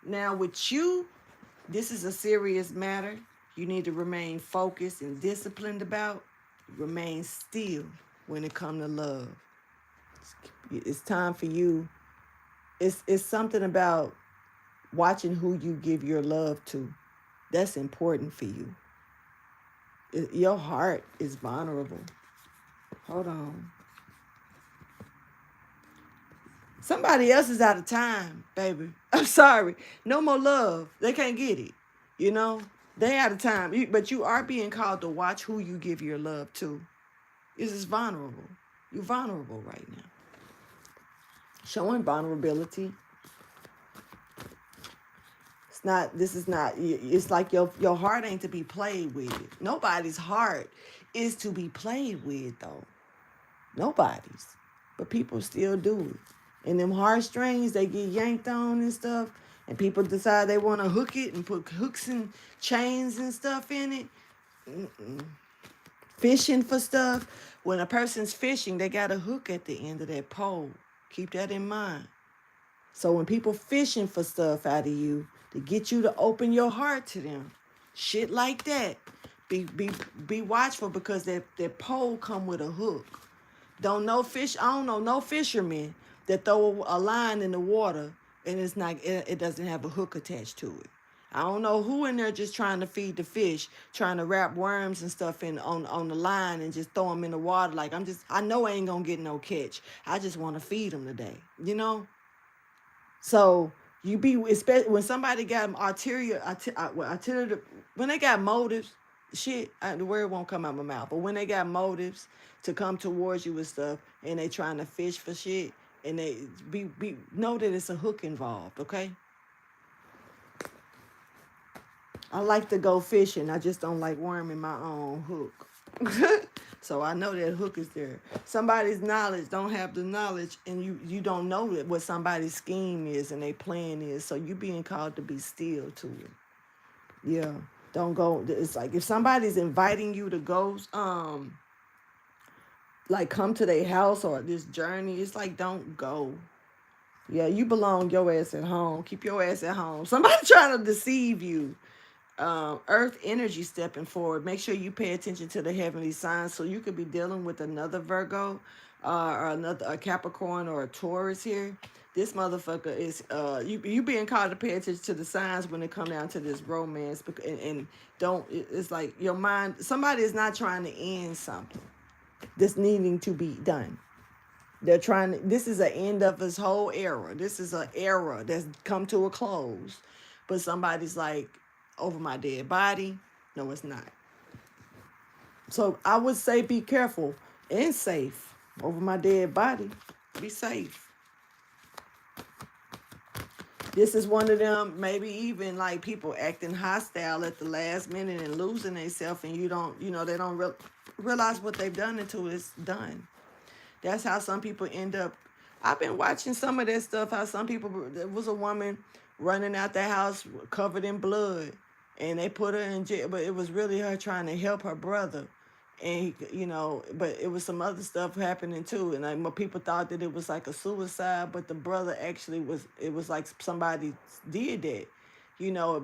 A: Now with you, this is a serious matter. You need to remain focused and disciplined about. Remain still when it comes to love. It's time for you. It's something about watching who you give your love to. That's important for you. Your heart is vulnerable. Hold on. Somebody else is out of time, baby. I'm sorry. No more love. They can't get it. You know? They out of time. But you are being called to watch who you give your love to. This is vulnerable. You're vulnerable right now. Showing vulnerability. It's like your heart ain't to be played with. Nobody's heart is to be played with, though. Nobody's. But people still do it. And them heartstrings, they get yanked on and stuff. And people decide they want to hook it and put hooks and chains and stuff in it. Fishing for stuff. When a person's fishing, they got a hook at the end of that pole. Keep that in mind. So when people fishing for stuff out of you, to get you to open your heart to them, shit like that, be watchful, because that pole come with a hook. I don't know no fishermen that throw a line in the water and it doesn't have a hook attached to it. I don't know who in there just trying to feed the fish, trying to wrap worms and stuff on the line and just throw them in the water. Like, I know I ain't gonna get no catch. I just want to feed them today, you know? So especially when somebody got when they got motives, the word won't come out my mouth, but when they got motives to come towards you with stuff and they trying to fish for shit, and they know that it's a hook involved, okay? I like to go fishing. I just don't like worming my own hook. So I know that hook is there. Somebody's knowledge don't have the knowledge, and you don't know what somebody's scheme is and their plan is. So you being called to be still to it. Yeah. Don't go. It's like if somebody's inviting you to go, like come to their house or this journey, it's like, don't go. Yeah, you belong your ass at home. Keep your ass at home. Somebody trying to deceive you. Earth energy stepping forward. Make sure you pay attention to the heavenly signs. So you could be dealing with another Virgo or a Capricorn or a Taurus here. This motherfucker is you being called to pay attention to the signs when it come down to this romance, and don't, it's like your mind, somebody is not trying to end something that's needing to be done. They're trying to, this is an end of this whole era. This is an era that's come to a close. But somebody's like, over my dead body. No, it's not. So I would say be careful and safe. Over my dead body. Be safe. This is one of them, maybe even like people acting hostile at the last minute and losing themselves, and you don't, they don't realize what they've done until it's done. That's how some people end up. I've been watching some of that stuff, how some people, there was a woman running out the house covered in blood, and they put her in jail, but it was really her trying to help her brother. And, but it was some other stuff happening too. And like, people thought that it was like a suicide, but the brother actually it was like somebody did that,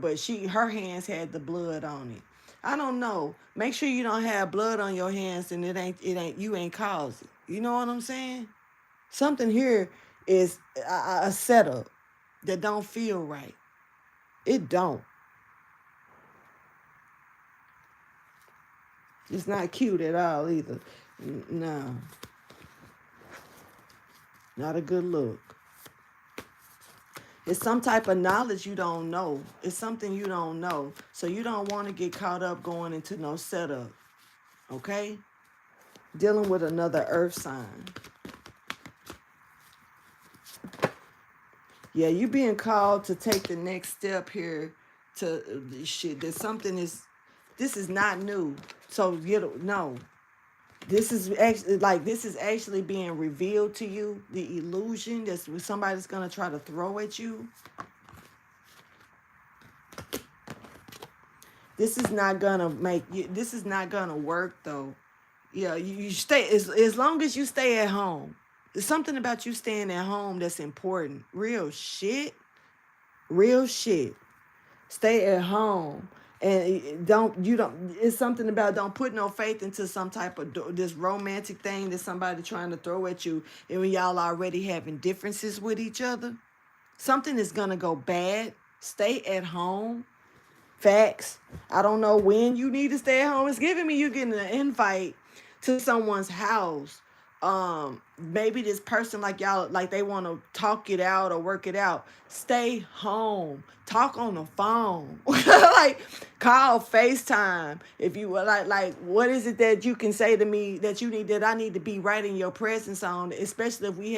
A: but her hands had the blood on it. I don't know. Make sure you don't have blood on your hands and you ain't caused it. You know what I'm saying? Something here is a setup that don't feel right. It don't. It's not cute at all either. No. Not a good look. It's some type of knowledge you don't know. It's something you don't know. So you don't want to get caught up going into no setup. Okay? Dealing with another earth sign. Yeah, you being called to take the next step here to shit. That something is, this is not new. So no. This is actually being revealed to you. The illusion that somebody's gonna try to throw at you. This is not gonna this is not gonna work though. Yeah, you stay as long as you stay at home. There's something about you staying at home that's important. Real shit. Real shit. Stay at home. And it's something about don't put no faith into some type of this romantic thing that somebody trying to throw at you. And when y'all already having differences with each other, something is going to go bad. Stay at home. Facts. I don't know when you need to stay at home. It's giving me you getting an invite to someone's house. Maybe this person like y'all, like they want to talk it out or work it out. Stay home. Talk on the phone. Like call FaceTime. If you were like what is it that you can say to me that I need to be right in your presence on, especially if we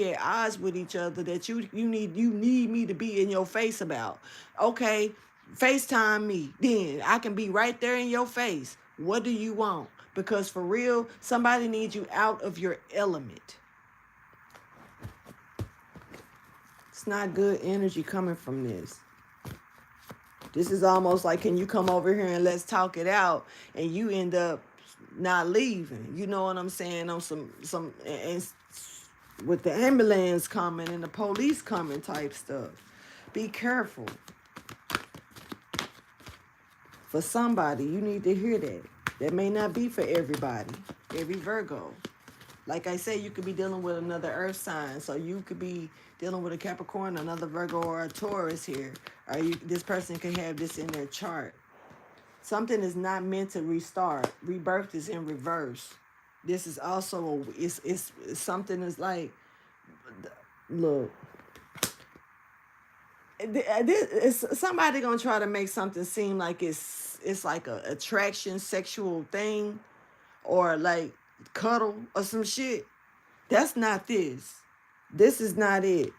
A: at odds with each other, that you need me to be in your face about. Okay, FaceTime me. Then I can be right there in your face. What do you want? Because for real, somebody needs you out of your element. It's not good energy coming from this. This is almost like, can you come over here and let's talk it out? And you end up not leaving. You know what I'm saying? On some and with the ambulance coming and the police coming type stuff. Be careful. For somebody, you need to hear that. That may not be for everybody, every Virgo. Like I say, you could be dealing with another earth sign. So you could be dealing with a Capricorn, another Virgo, or a Taurus here. Or this person could have this in their chart. Something is not meant to restart. Rebirth is in reverse. This is also, it's something is like, look. It's somebody gonna try to make something seem like it's like a attraction, sexual thing, or like cuddle or some shit. That's not this. This is not it.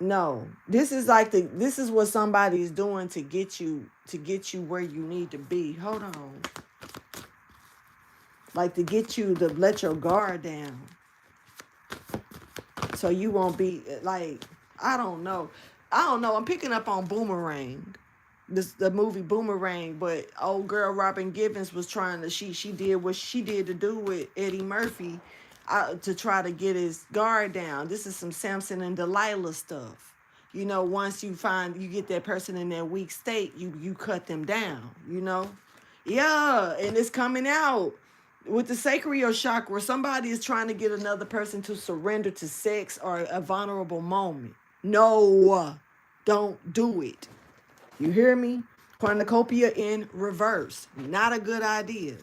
A: No, this is this is what somebody is doing to get you where you need to be. Hold on. Like to get you to let your guard down, so you won't be like, I don't know. I'm picking up on Boomerang. The movie Boomerang, but old girl Robin Givens was trying to, she did what she did to do with Eddie Murphy to try to get his guard down. This is some Samson and Delilah stuff. Once you get that person in that weak state, you cut them down, Yeah, and it's coming out. With the sacral chakra, somebody is trying to get another person to surrender to sex or a vulnerable moment. No, don't do it. You hear me? Cornucopia in reverse. Not a good idea.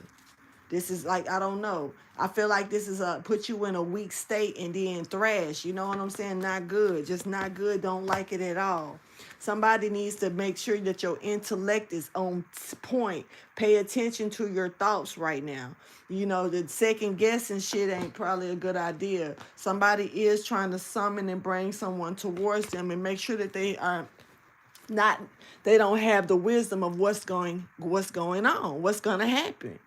A: This is like, I don't know. I feel like this is put you in a weak state and then thrash. You know what I'm saying? Not good. Just not good. Don't like it at all. Somebody needs to make sure that your intellect is on point. Pay attention to your thoughts right now. You know, the second guessing shit ain't probably a good idea. Somebody is trying to summon and bring someone towards them, and make sure that they are not, they don't have the wisdom of what's going on, what's going to happen.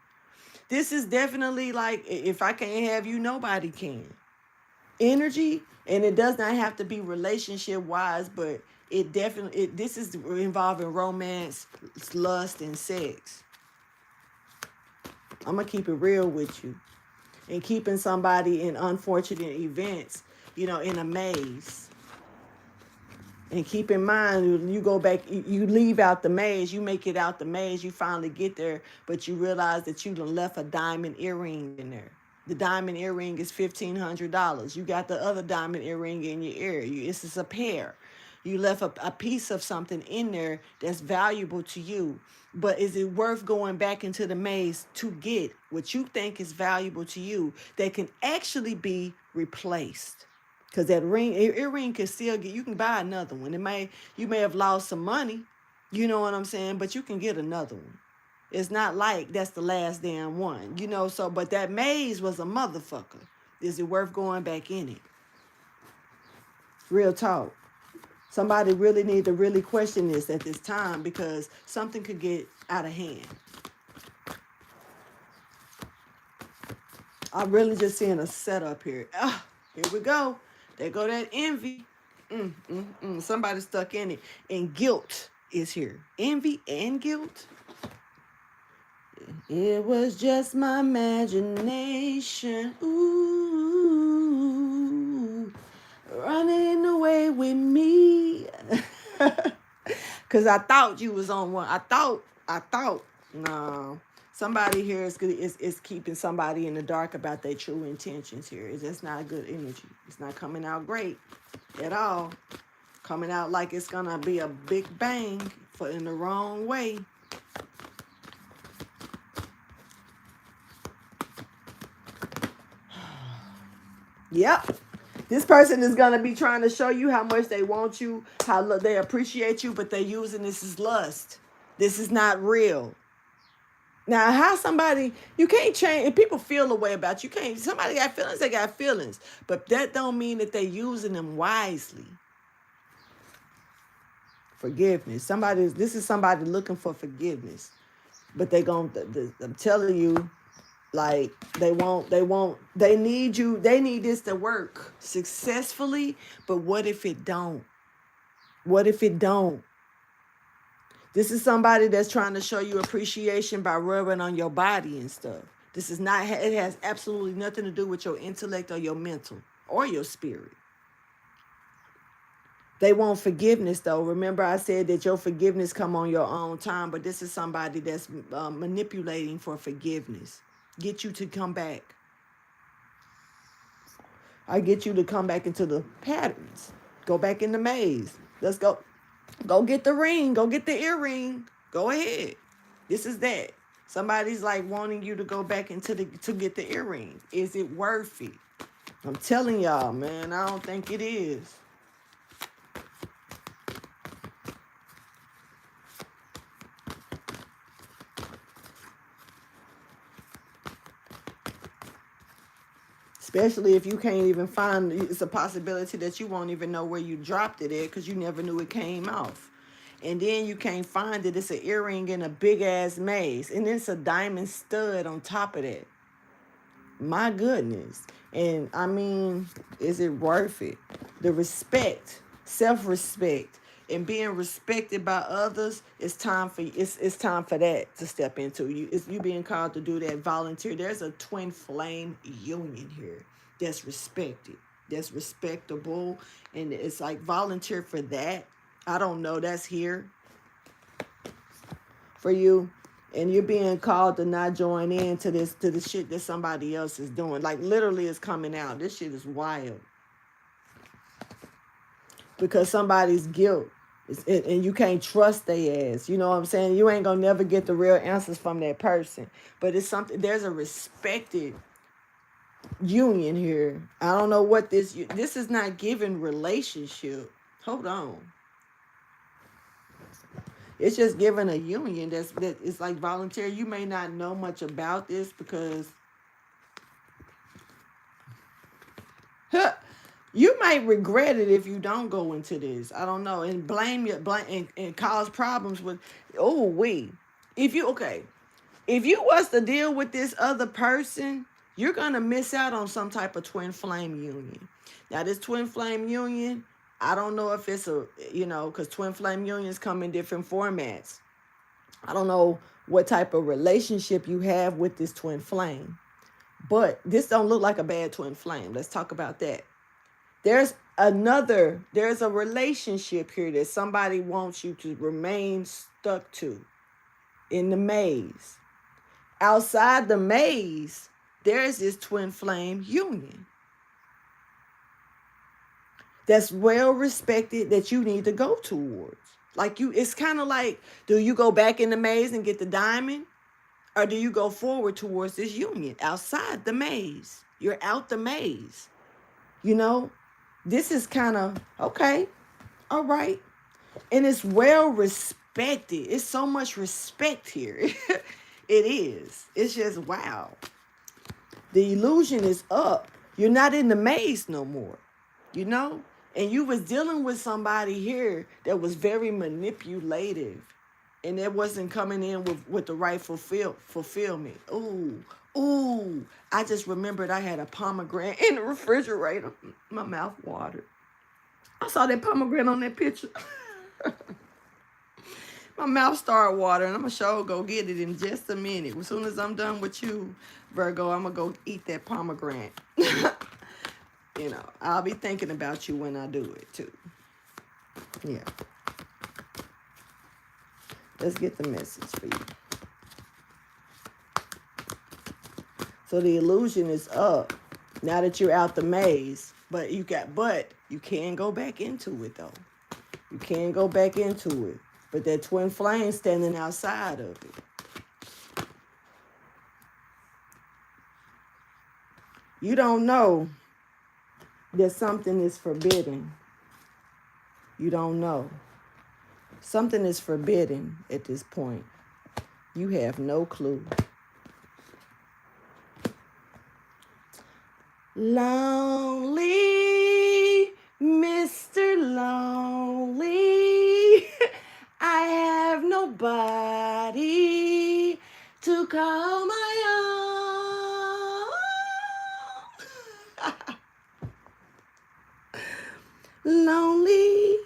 A: This is definitely like, if I can't have you, nobody can. Energy, and it does not have to be relationship wise, but it definitely, this is involving romance, lust, and sex. I'm going to keep it real with you. And keeping somebody in unfortunate events, you know, in a maze. And keep in mind, you go back, you leave out the maze, you make it out the maze, you finally get there, but you realize that you done left a diamond earring in there. The diamond earring is $1,500. You got the other diamond earring in your ear. It's just a pair. You left a piece of something in there that's valuable to you. But is it worth going back into the maze to get what you think is valuable to you that can actually be replaced? Because that earring can still get, you can buy another one. You may have lost some money, you know what I'm saying, but you can get another one. It's not like that's the last damn one, you know. So, but that maze was a motherfucker. Is it worth going back in it? Real talk. Somebody really need to really question this at this time, because something could get out of hand. I'm really just seeing a setup here. Here we go. There go that envy. Somebody stuck in it. And guilt is here. Envy and guilt. It was just my imagination. Ooh, running away with me. Because I thought you was on one. I thought. No. Somebody here is keeping somebody in the dark about their true intentions here. It's just not good energy. It's not coming out great at all. Coming out like it's going to be a big bang in the wrong way. Yep. This person is going to be trying to show you how much they want you, how they appreciate you, but they're using this as lust. This is not real. Now, how somebody, you can't change, if people feel a way about you, can't, somebody got feelings, they got feelings. But that don't mean that they're using them wisely. Forgiveness. This is somebody looking for forgiveness. But I'm telling you, like, they need you, they need this to work successfully, but what if it don't? What if it don't? This is somebody that's trying to show you appreciation by rubbing on your body and stuff. This is not, it has absolutely nothing to do with your intellect or your mental or your spirit. They want forgiveness, though. Remember, I said that your forgiveness come on your own time, but this is somebody that's manipulating for forgiveness. Get you to come back. I get you to come back into the patterns. Go back in the maze. Let's go. Go get the ring. Go get the earring. Go ahead. This is that. Somebody's like wanting you to go back into to get the earring. Is it worth it? I'm telling y'all, man, I don't think it is. Especially if you can't even find, it's a possibility that you won't even know where you dropped it at because you never knew it came off. And then you can't find it. It's an earring in a big-ass maze. And it's a diamond stud on top of that. My goodness. And, I mean, is it worth it? The respect, self-respect, and being respected by others, it's time for that to step into. You being called to do that, volunteer. There's a twin flame union here that's respected, that's respectable, and it's like volunteer for that. I don't know, that's here for you. And you're being called to not join in to the shit that somebody else is doing. Like literally it's coming out. This shit is wild. Because somebody's guilt. And you can't trust their ass. You know what I'm saying? You ain't gonna never get the real answers from that person. But it's something, there's a respected union here. I don't know what this is not giving relationship. Hold on. It's just giving a union that is like voluntary. You may not know much about this because you might regret it if you don't go into this. I don't know. And blame and cause problems with if you was to deal with this other person, you're gonna miss out on some type of twin flame union. Now this twin flame union, I don't know if it's because twin flame unions come in different formats. I don't know what type of relationship you have with this twin flame, but this don't look like a bad twin flame. Let's talk about that. There's a relationship here that somebody wants you to remain stuck to in the maze. Outside the maze, there's this twin flame union that's well respected that you need to go towards. It's kind of like, do you go back in the maze and get the diamond? Or do you go forward towards this union outside the maze? You're out the maze. This is kind of, okay, all right. And it's well respected. It's so much respect here. It is. It's just, wow. The illusion is up. You're not in the maze no more, And you was dealing with somebody here that was very manipulative. And that wasn't coming in with the right fulfillment. Ooh. I just remembered I had a pomegranate in the refrigerator. My mouth watered. I saw that pomegranate on that picture. My mouth started watering. I'm going to sure go get it in just a minute. As soon as I'm done with you, Virgo, I'm going to go eat that pomegranate. I'll be thinking about you when I do it, too. Yeah. Let's get the message for you. So the illusion is up now that you're out the maze. But you can go back into it, though. You can go back into it. But that twin flame standing outside of it. You don't know that something is forbidden. You don't know. Something is forbidden at this point. You have no clue. Lonely, Mr. Lonely, I have nobody to call my own. Lonely.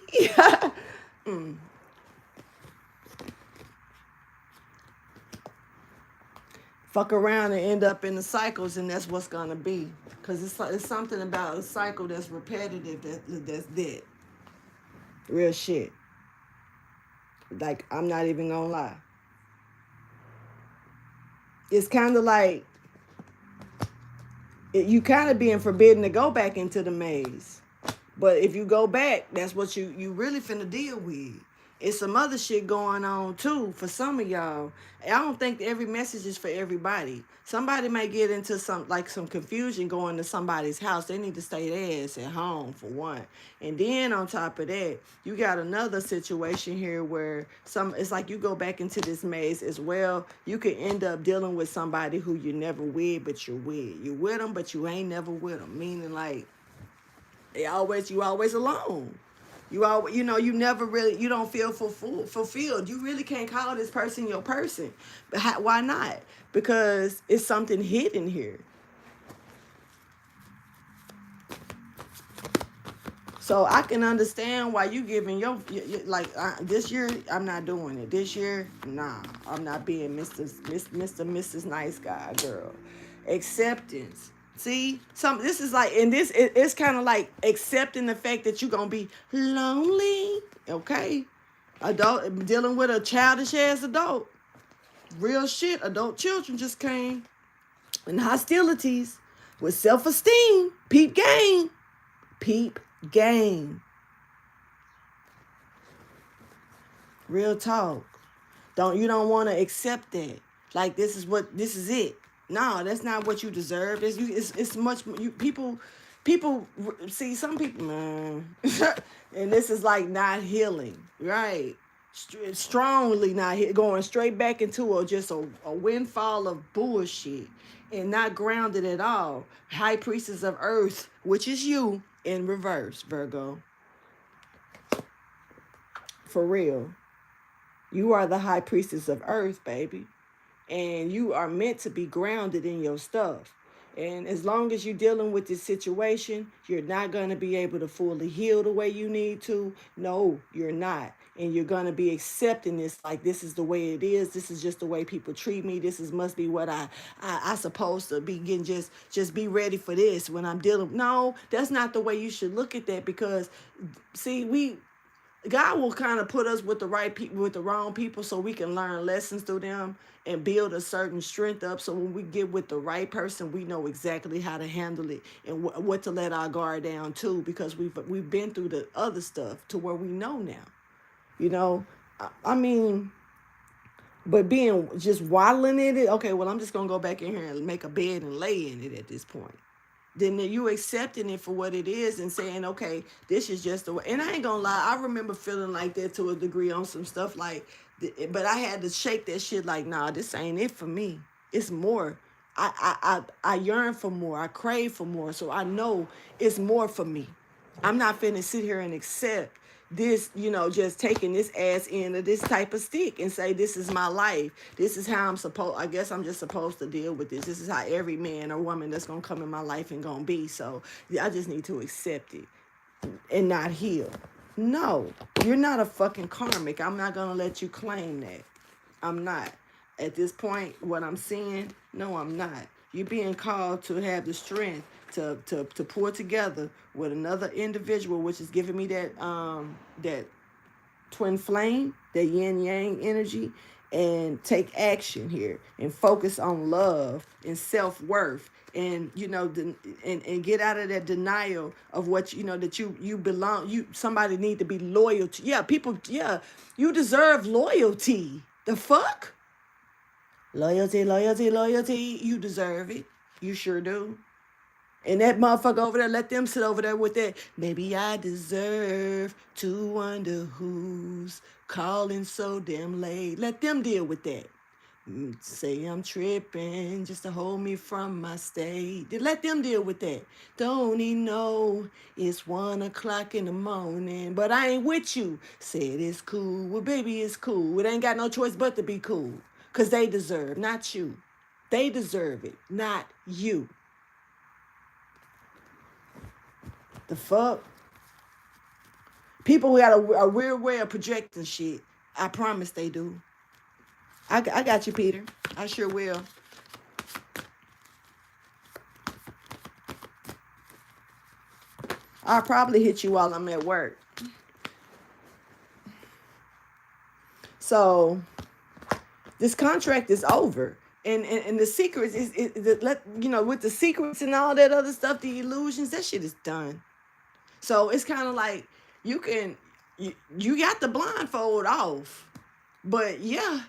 A: Fuck around and end up in the cycles, and that's what's gonna be. Because it's something about a cycle that's repetitive, that's dead. Real shit. Like, I'm not even gonna lie. It's kind of like, you kind of being forbidden to go back into the maze. But if you go back, that's what you really finna deal with. It's some other shit going on too for some of y'all. I don't think every message is for everybody. Somebody may get into some confusion going to somebody's house. They need to stay their ass at home for one. And then on top of that, you got another situation here where it's like you go back into this maze as well. You could end up dealing with somebody who you never with, but you're with. You with them, but you ain't never with them. Meaning like, you always alone. You never really, you don't feel fulfilled. You really can't call this person your person. But why not? Because it's something hidden here. So I can understand why you giving this year, I'm not doing it. This year, nah, I'm not being Mrs. Nice Guy, girl. Acceptance. See, this is like, and it's kind of like accepting the fact that you're gonna be lonely. Okay, adult dealing with a childish ass adult. real shit. Adult children just came. And hostilities with self-esteem. Peep game. Peep game. Real talk. You don't want to accept that. Like this is it. No, that's not what you deserve. It's much people see some people, man. And this is like not healing, right? Strongly not going straight back into just a windfall of bullshit and not grounded at all. High priestess of earth, which is you, in reverse, Virgo. For real. You are the high priestess of earth, baby. And you are meant to be grounded in your stuff. And as long as you're dealing with this situation, you're not going to be able to fully heal the way you need to. No, you're not. And you're going to be accepting this like this is the way it is. This is just the way people treat me. This must be what I supposed to be getting. Just be ready for this when I'm dealing. No, that's not the way you should look at that, because see, God will kind of put us with the right people, with the wrong people, so we can learn lessons through them and build a certain strength up. So when we get with the right person, we know exactly how to handle it and what to let our guard down to, because we've been through the other stuff to where we know now. You know, I mean, but being just waddling in it, okay, well, I'm just going to go back in here and make a bed and lay in it at this point. Then you accepting it for what it is and saying, okay, this is just the way. And I ain't gonna lie, I remember feeling like that to a degree on some stuff, like, but I had to shake that shit like, nah, this ain't it for me. It's more. I yearn for more. I crave for more. So I know it's more for me. I'm not finna sit here and accept this, just taking this ass into this type of stick and say, this is my life. This is how I guess I'm just supposed to deal with this. This is how every man or woman that's going to come in my life and going to be. So I just need to accept it and not heal. No, you're not a fucking karmic. I'm not going to let you claim that. I'm not. At this point, what I'm seeing, no, I'm not. You're being called to have the strength to pour together with another individual, which is giving me that twin flame, that yin yang energy, and take action here and focus on love and self-worth, and and get out of that denial of what that you belong. Somebody need to be loyal to. Yeah, people. Yeah, you deserve loyalty. The fuck. Loyalty, loyalty, loyalty. You deserve it. You sure do. And that motherfucker over there, let them sit over there with that. Maybe I deserve to wonder who's calling so damn late. Let them deal with that. Say I'm tripping just to hold me from my state. Let them deal with that. Don't he know it's 1 o'clock in the morning, but I ain't with you. Said it's cool. Well, baby, it's cool. It ain't got no choice but to be cool. Because they deserve, not you. They deserve it, not you. The fuck? People who got a weird way of projecting shit. I promise they do. I got you, Peter. I sure will. I'll probably hit you while I'm at work. So this contract is over. And the secrets with the secrets and all that other stuff, the illusions, that shit is done. So it's kind of like you got the blindfold off, but yeah,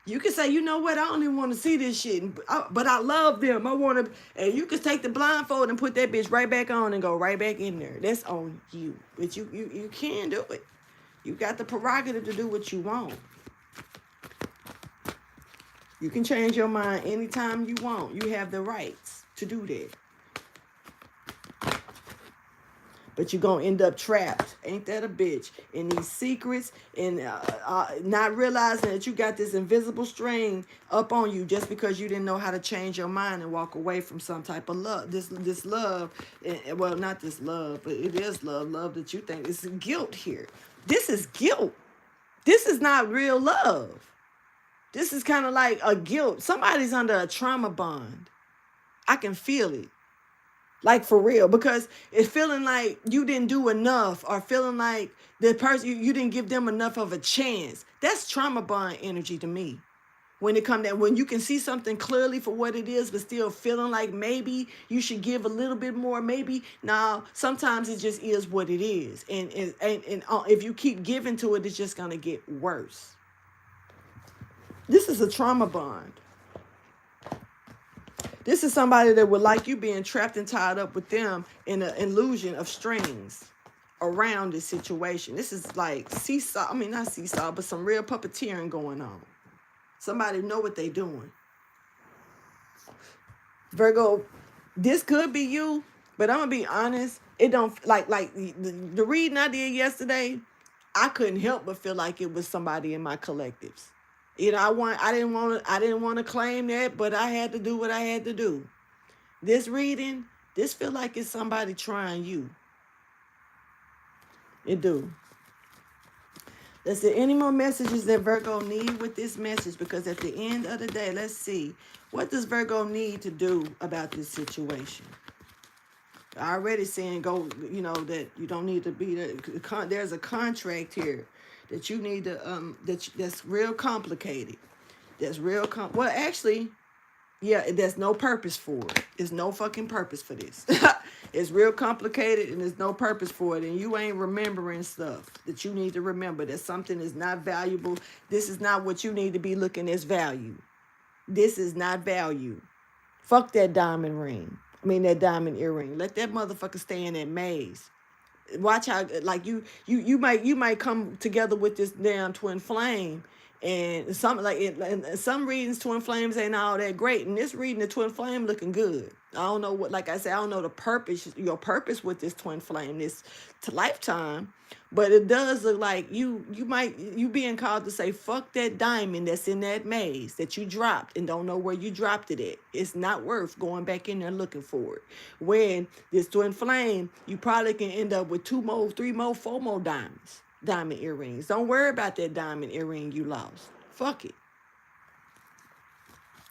A: you can say, you know what, I don't even want to see this shit, but I love them. I want to, and you can take the blindfold and put that bitch right back on and go right back in there. That's on you, but you can do it. You got the prerogative to do what you want. You can change your mind anytime you want. You have the rights to do that. But you're going to end up trapped. Ain't that a bitch? In these secrets and not realizing that you got this invisible string up on you just because you didn't know how to change your mind and walk away from some type of love. This love, well, not this love, but it is love that you think. It's guilt here. This is guilt. This is not real love. This is kind of like a guilt. Somebody's under a trauma bond. I can feel it. Like for real, because it's feeling like you didn't do enough, or feeling like the person, you didn't give them enough of a chance. That's trauma bond energy to me. When it come that, when you can see something clearly for what it is, but still feeling like maybe you should give a little bit more, maybe. Now, sometimes it just is what it is. And if you keep giving to it, it's just going to get worse. This is a trauma bond. This is somebody that would like you being trapped and tied up with them in an illusion of strings around this situation. This is like seesaw. I mean, not seesaw, but some real puppeteering going on. Somebody know what they doing. Virgo, this could be you, but I'm gonna be honest. It don't like the reading I did yesterday. I couldn't help but feel like it was somebody in my collectives. You know, I didn't want to claim that, but I had to do what I had to do. This reading, this feel like it's somebody trying you. It do. Let's see, any more messages that Virgo need with this message? Because at the end of the day, let's see, what does Virgo need to do about this situation? I already saying go, you know, that you don't need to be there. There's a contract here that you need to, that's real complicated. That's real, well, actually, yeah, there's no purpose for it. There's no fucking purpose for this. It's real complicated and there's no purpose for it. And you ain't remembering stuff that you need to remember. That something is not valuable. This is not what you need to be looking as value. This is not value. Fuck that diamond ring. I mean, that diamond earring. Let that motherfucker stay in that maze. Watch how, like, you might come together with this damn twin flame. And some readings, twin flames ain't all that great. And this reading, the twin flame looking good. I don't know what, like I said, I don't know the purpose, your purpose with this twin flame, this lifetime. But it does look like you being called to say, fuck that diamond that's in that maze that you dropped and don't know where you dropped it at. It's not worth going back in there looking for it. When this twin flame, you probably can end up with 2 more, 3 more, 4 more diamond earrings. Don't worry about that diamond earring you lost. Fuck it.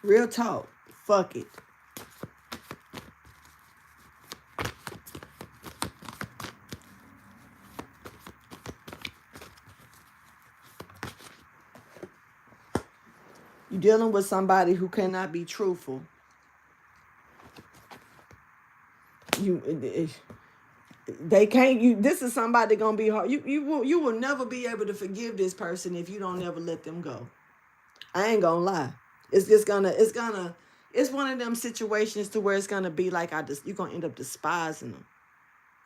A: Real talk. Fuck it. You're dealing with somebody who cannot be truthful. They can't. This is somebody gonna be hard. You will never be able to forgive this person if you don't never let them go. I ain't gonna lie. It's one of them situations to where it's gonna be like you're gonna end up despising them.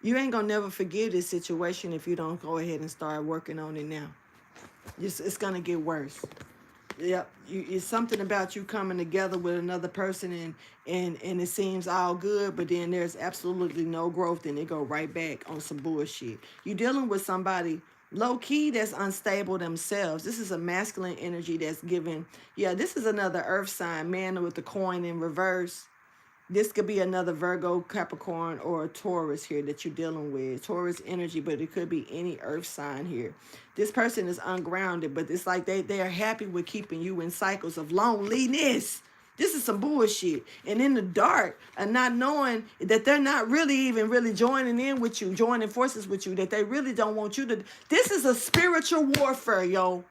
A: You ain't gonna never forgive this situation if you don't go ahead and start working on it now. It's gonna get worse. Yep, it's something about you coming together with another person and it seems all good, but then there's absolutely no growth and they go right back on some bullshit. You're dealing with somebody low-key that's unstable themselves. This is a masculine energy that's given. Yeah, this is another earth sign, man with the coin in reverse. This could be another Virgo, Capricorn, or a Taurus here that you're dealing with. Taurus energy, but it could be any earth sign here. This person is ungrounded, but it's like they are happy with keeping you in cycles of loneliness. This is some bullshit. And in the dark, and not knowing that they're not really joining in with you, joining forces with you, that they really don't want you to. This is a spiritual warfare, yo.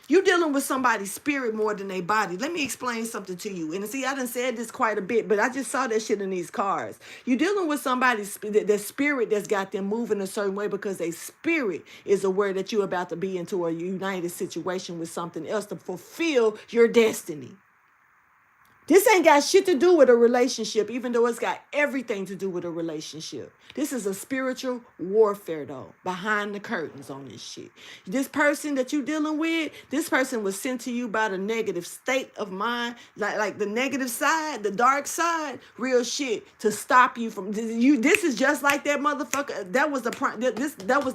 A: You dealing with somebody's spirit more than their body. Let me explain something to you. And see, I done said this quite a bit, but I just saw that shit in these cards. You dealing with somebody's the spirit that's got them moving a certain way because their spirit is aware that you're about to be into a united situation with something else to fulfill your destiny. This ain't got shit to do with a relationship, even though it's got everything to do with a relationship. This is a spiritual warfare, though, behind the curtains on this shit. This person that you dealing with, this person was sent to you by the negative state of mind, like the negative side, the dark side, real shit, to stop you from you. This is just like that motherfucker. That was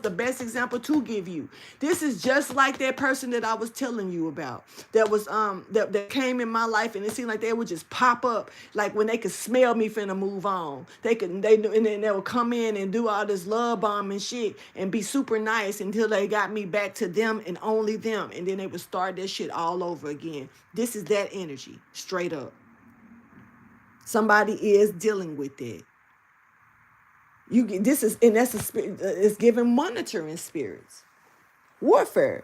A: the best example to give you. This is just like that person that I was telling you about. That was that came in my life, and it seemed like they would just pop up, like when they could smell me finna move on. And then they would come in and do all this love bombing shit and be super nice until they got me back to them and only them, and then they would start that shit all over again. This is that energy, straight up. Somebody is dealing with that. It's giving monitoring spirits, warfare.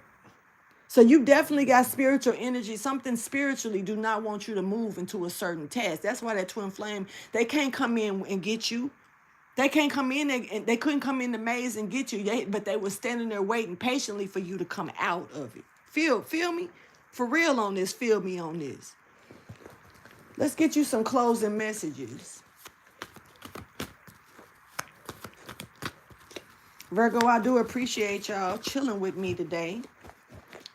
A: So you definitely got spiritual energy. Something spiritually do not want you to move into a certain task. That's why that twin flame, they can't come in and get you. They can't come in and they couldn't come in the maze and get you. But they were standing there waiting patiently for you to come out of it. Feel me? For real on this, feel me on this. Let's get you some closing messages. Virgo, I do appreciate y'all chilling with me today.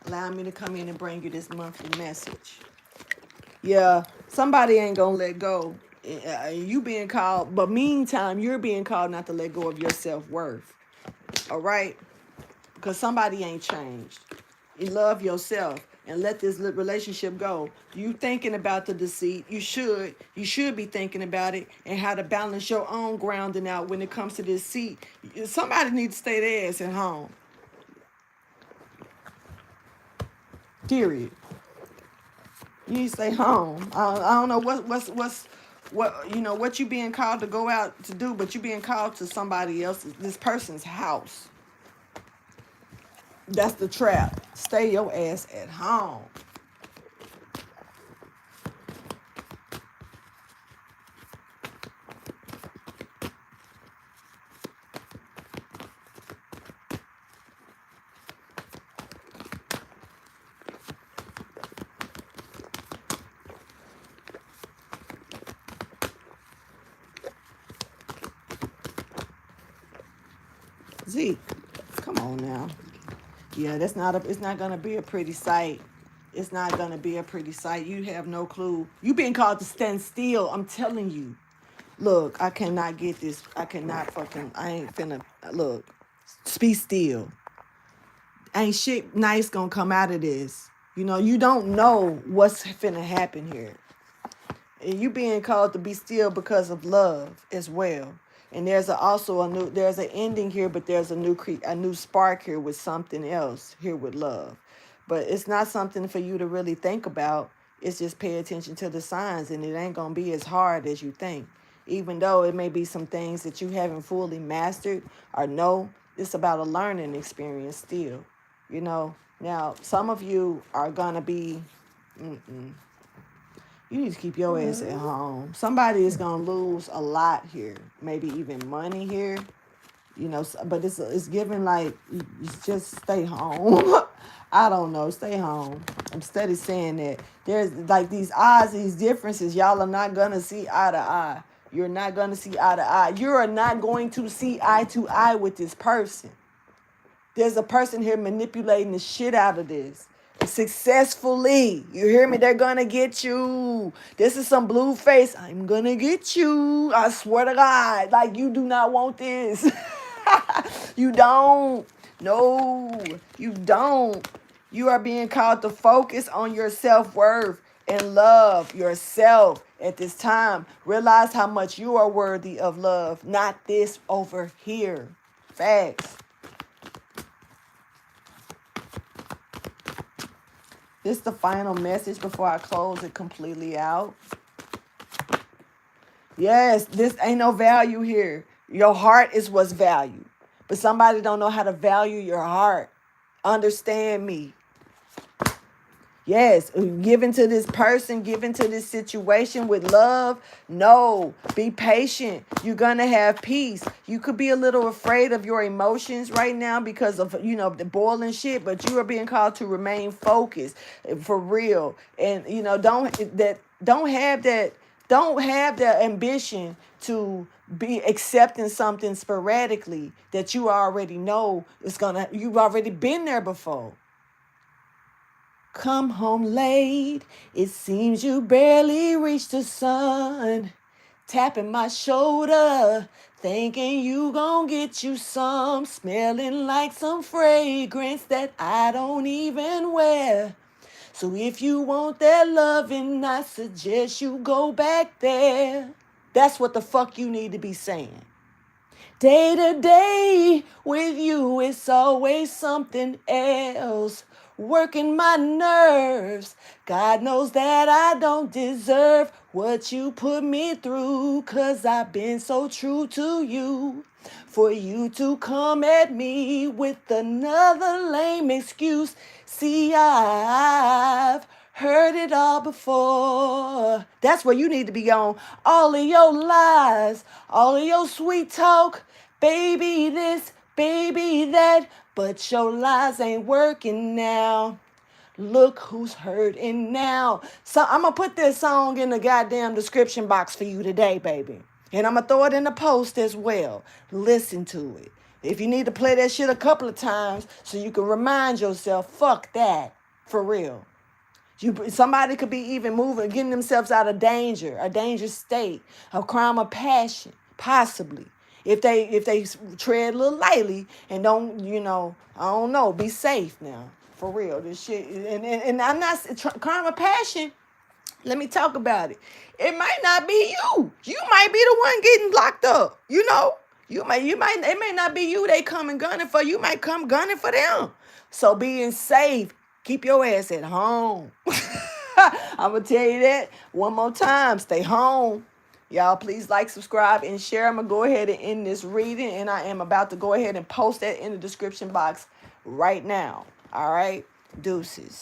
A: Allowing me to come in and bring you this monthly message. Yeah, somebody ain't gonna let go. You being called, but meantime, you're being called not to let go of your self-worth. All right? Because somebody ain't changed. You love yourself and let this relationship go. You thinking about the deceit. You should be thinking about it and how to balance your own grounding out when it comes to this seat. Somebody needs to stay their ass at home. Period. You need to stay home. I don't know what you being called to go out to do, but you being called to somebody else's, this person's house. That's the trap. Stay your ass at home. Zeke, come on now. Yeah, it's not gonna be a pretty sight. It's not gonna be a pretty sight. You have no clue. You being called to stand still. I'm telling you. Look, I cannot get this. I ain't finna, look, be still. Ain't shit nice gonna come out of this. You don't know what's finna happen here. And you being called to be still because of love as well. And there's an ending here, but there's a new spark here with something else here with love. But it's not something for you to really think about. It's just pay attention to the signs, and it ain't gonna be as hard as you think. Even though it may be some things that you haven't fully mastered or know, it's about a learning experience still. Now some of you are gonna be, you need to keep your ass at home. Somebody is gonna lose a lot here, maybe even money here. But it's given like you just stay home. I don't know, stay home. I'm steady saying that there's like these odds, these differences. Y'all are not gonna see eye to eye. You're not gonna see eye to eye. You are not going to see eye to eye with this person. There's a person here manipulating the shit out of this. Successfully. You hear me? They're gonna get you. This is some blue face. I'm gonna get you. I swear to God. Like, you do not want this. You don't. No, you don't. You are being called to focus on your self-worth and love yourself at this time. Realize how much you are worthy of love, not this over here. Facts. This is the final message before I close it completely out. Yes, this ain't no value here. Your heart is what's valued. But somebody don't know how to value your heart. Understand me. Yes, giving to this person, giving to this situation with love. No, be patient. You're going to have peace. You could be a little afraid of your emotions right now because of, the boiling shit, but you are being called to remain focused for real. And, don't have that ambition to be accepting something sporadically that you already know you've already been there before. Come home late, it seems you barely reached the sun. Tapping my shoulder, thinking you gon' get you some. Smelling like some fragrance that I don't even wear. So if you want that loving, I suggest you go back there. That's what the fuck you need to be saying. Day to day with you, it's always something else. Working my nerves. God knows that I don't deserve what you put me through, 'cause I've been so true to you. For you to come at me with another lame excuse See, I've heard it all before. That's where you need to be on. All of your lies, all of your sweet talk, baby this, baby that, but your lies ain't working now. Look who's hurting now. So I'm going to put this song in the goddamn description box for you today, baby. And I'm going to throw it in the post as well. Listen to it. If you need to play that shit a couple of times so you can remind yourself, fuck that. For real. Somebody could be even moving, getting themselves out of danger, a dangerous state, a crime of passion, possibly. If they tread a little lightly and don't, I don't know, be safe now. For real, this shit, and I'm not crime of passion. Let me talk about it. It might not be you. You might be the one getting locked up. It may not be you they coming gunning for. You might come gunning for them. So being safe, keep your ass at home. I'm going to tell you that one more time. Stay home. Y'all, please like, subscribe, and share. I'm going to go ahead and end this reading, and I am about to go ahead and post that in the description box right now. All right? Deuces.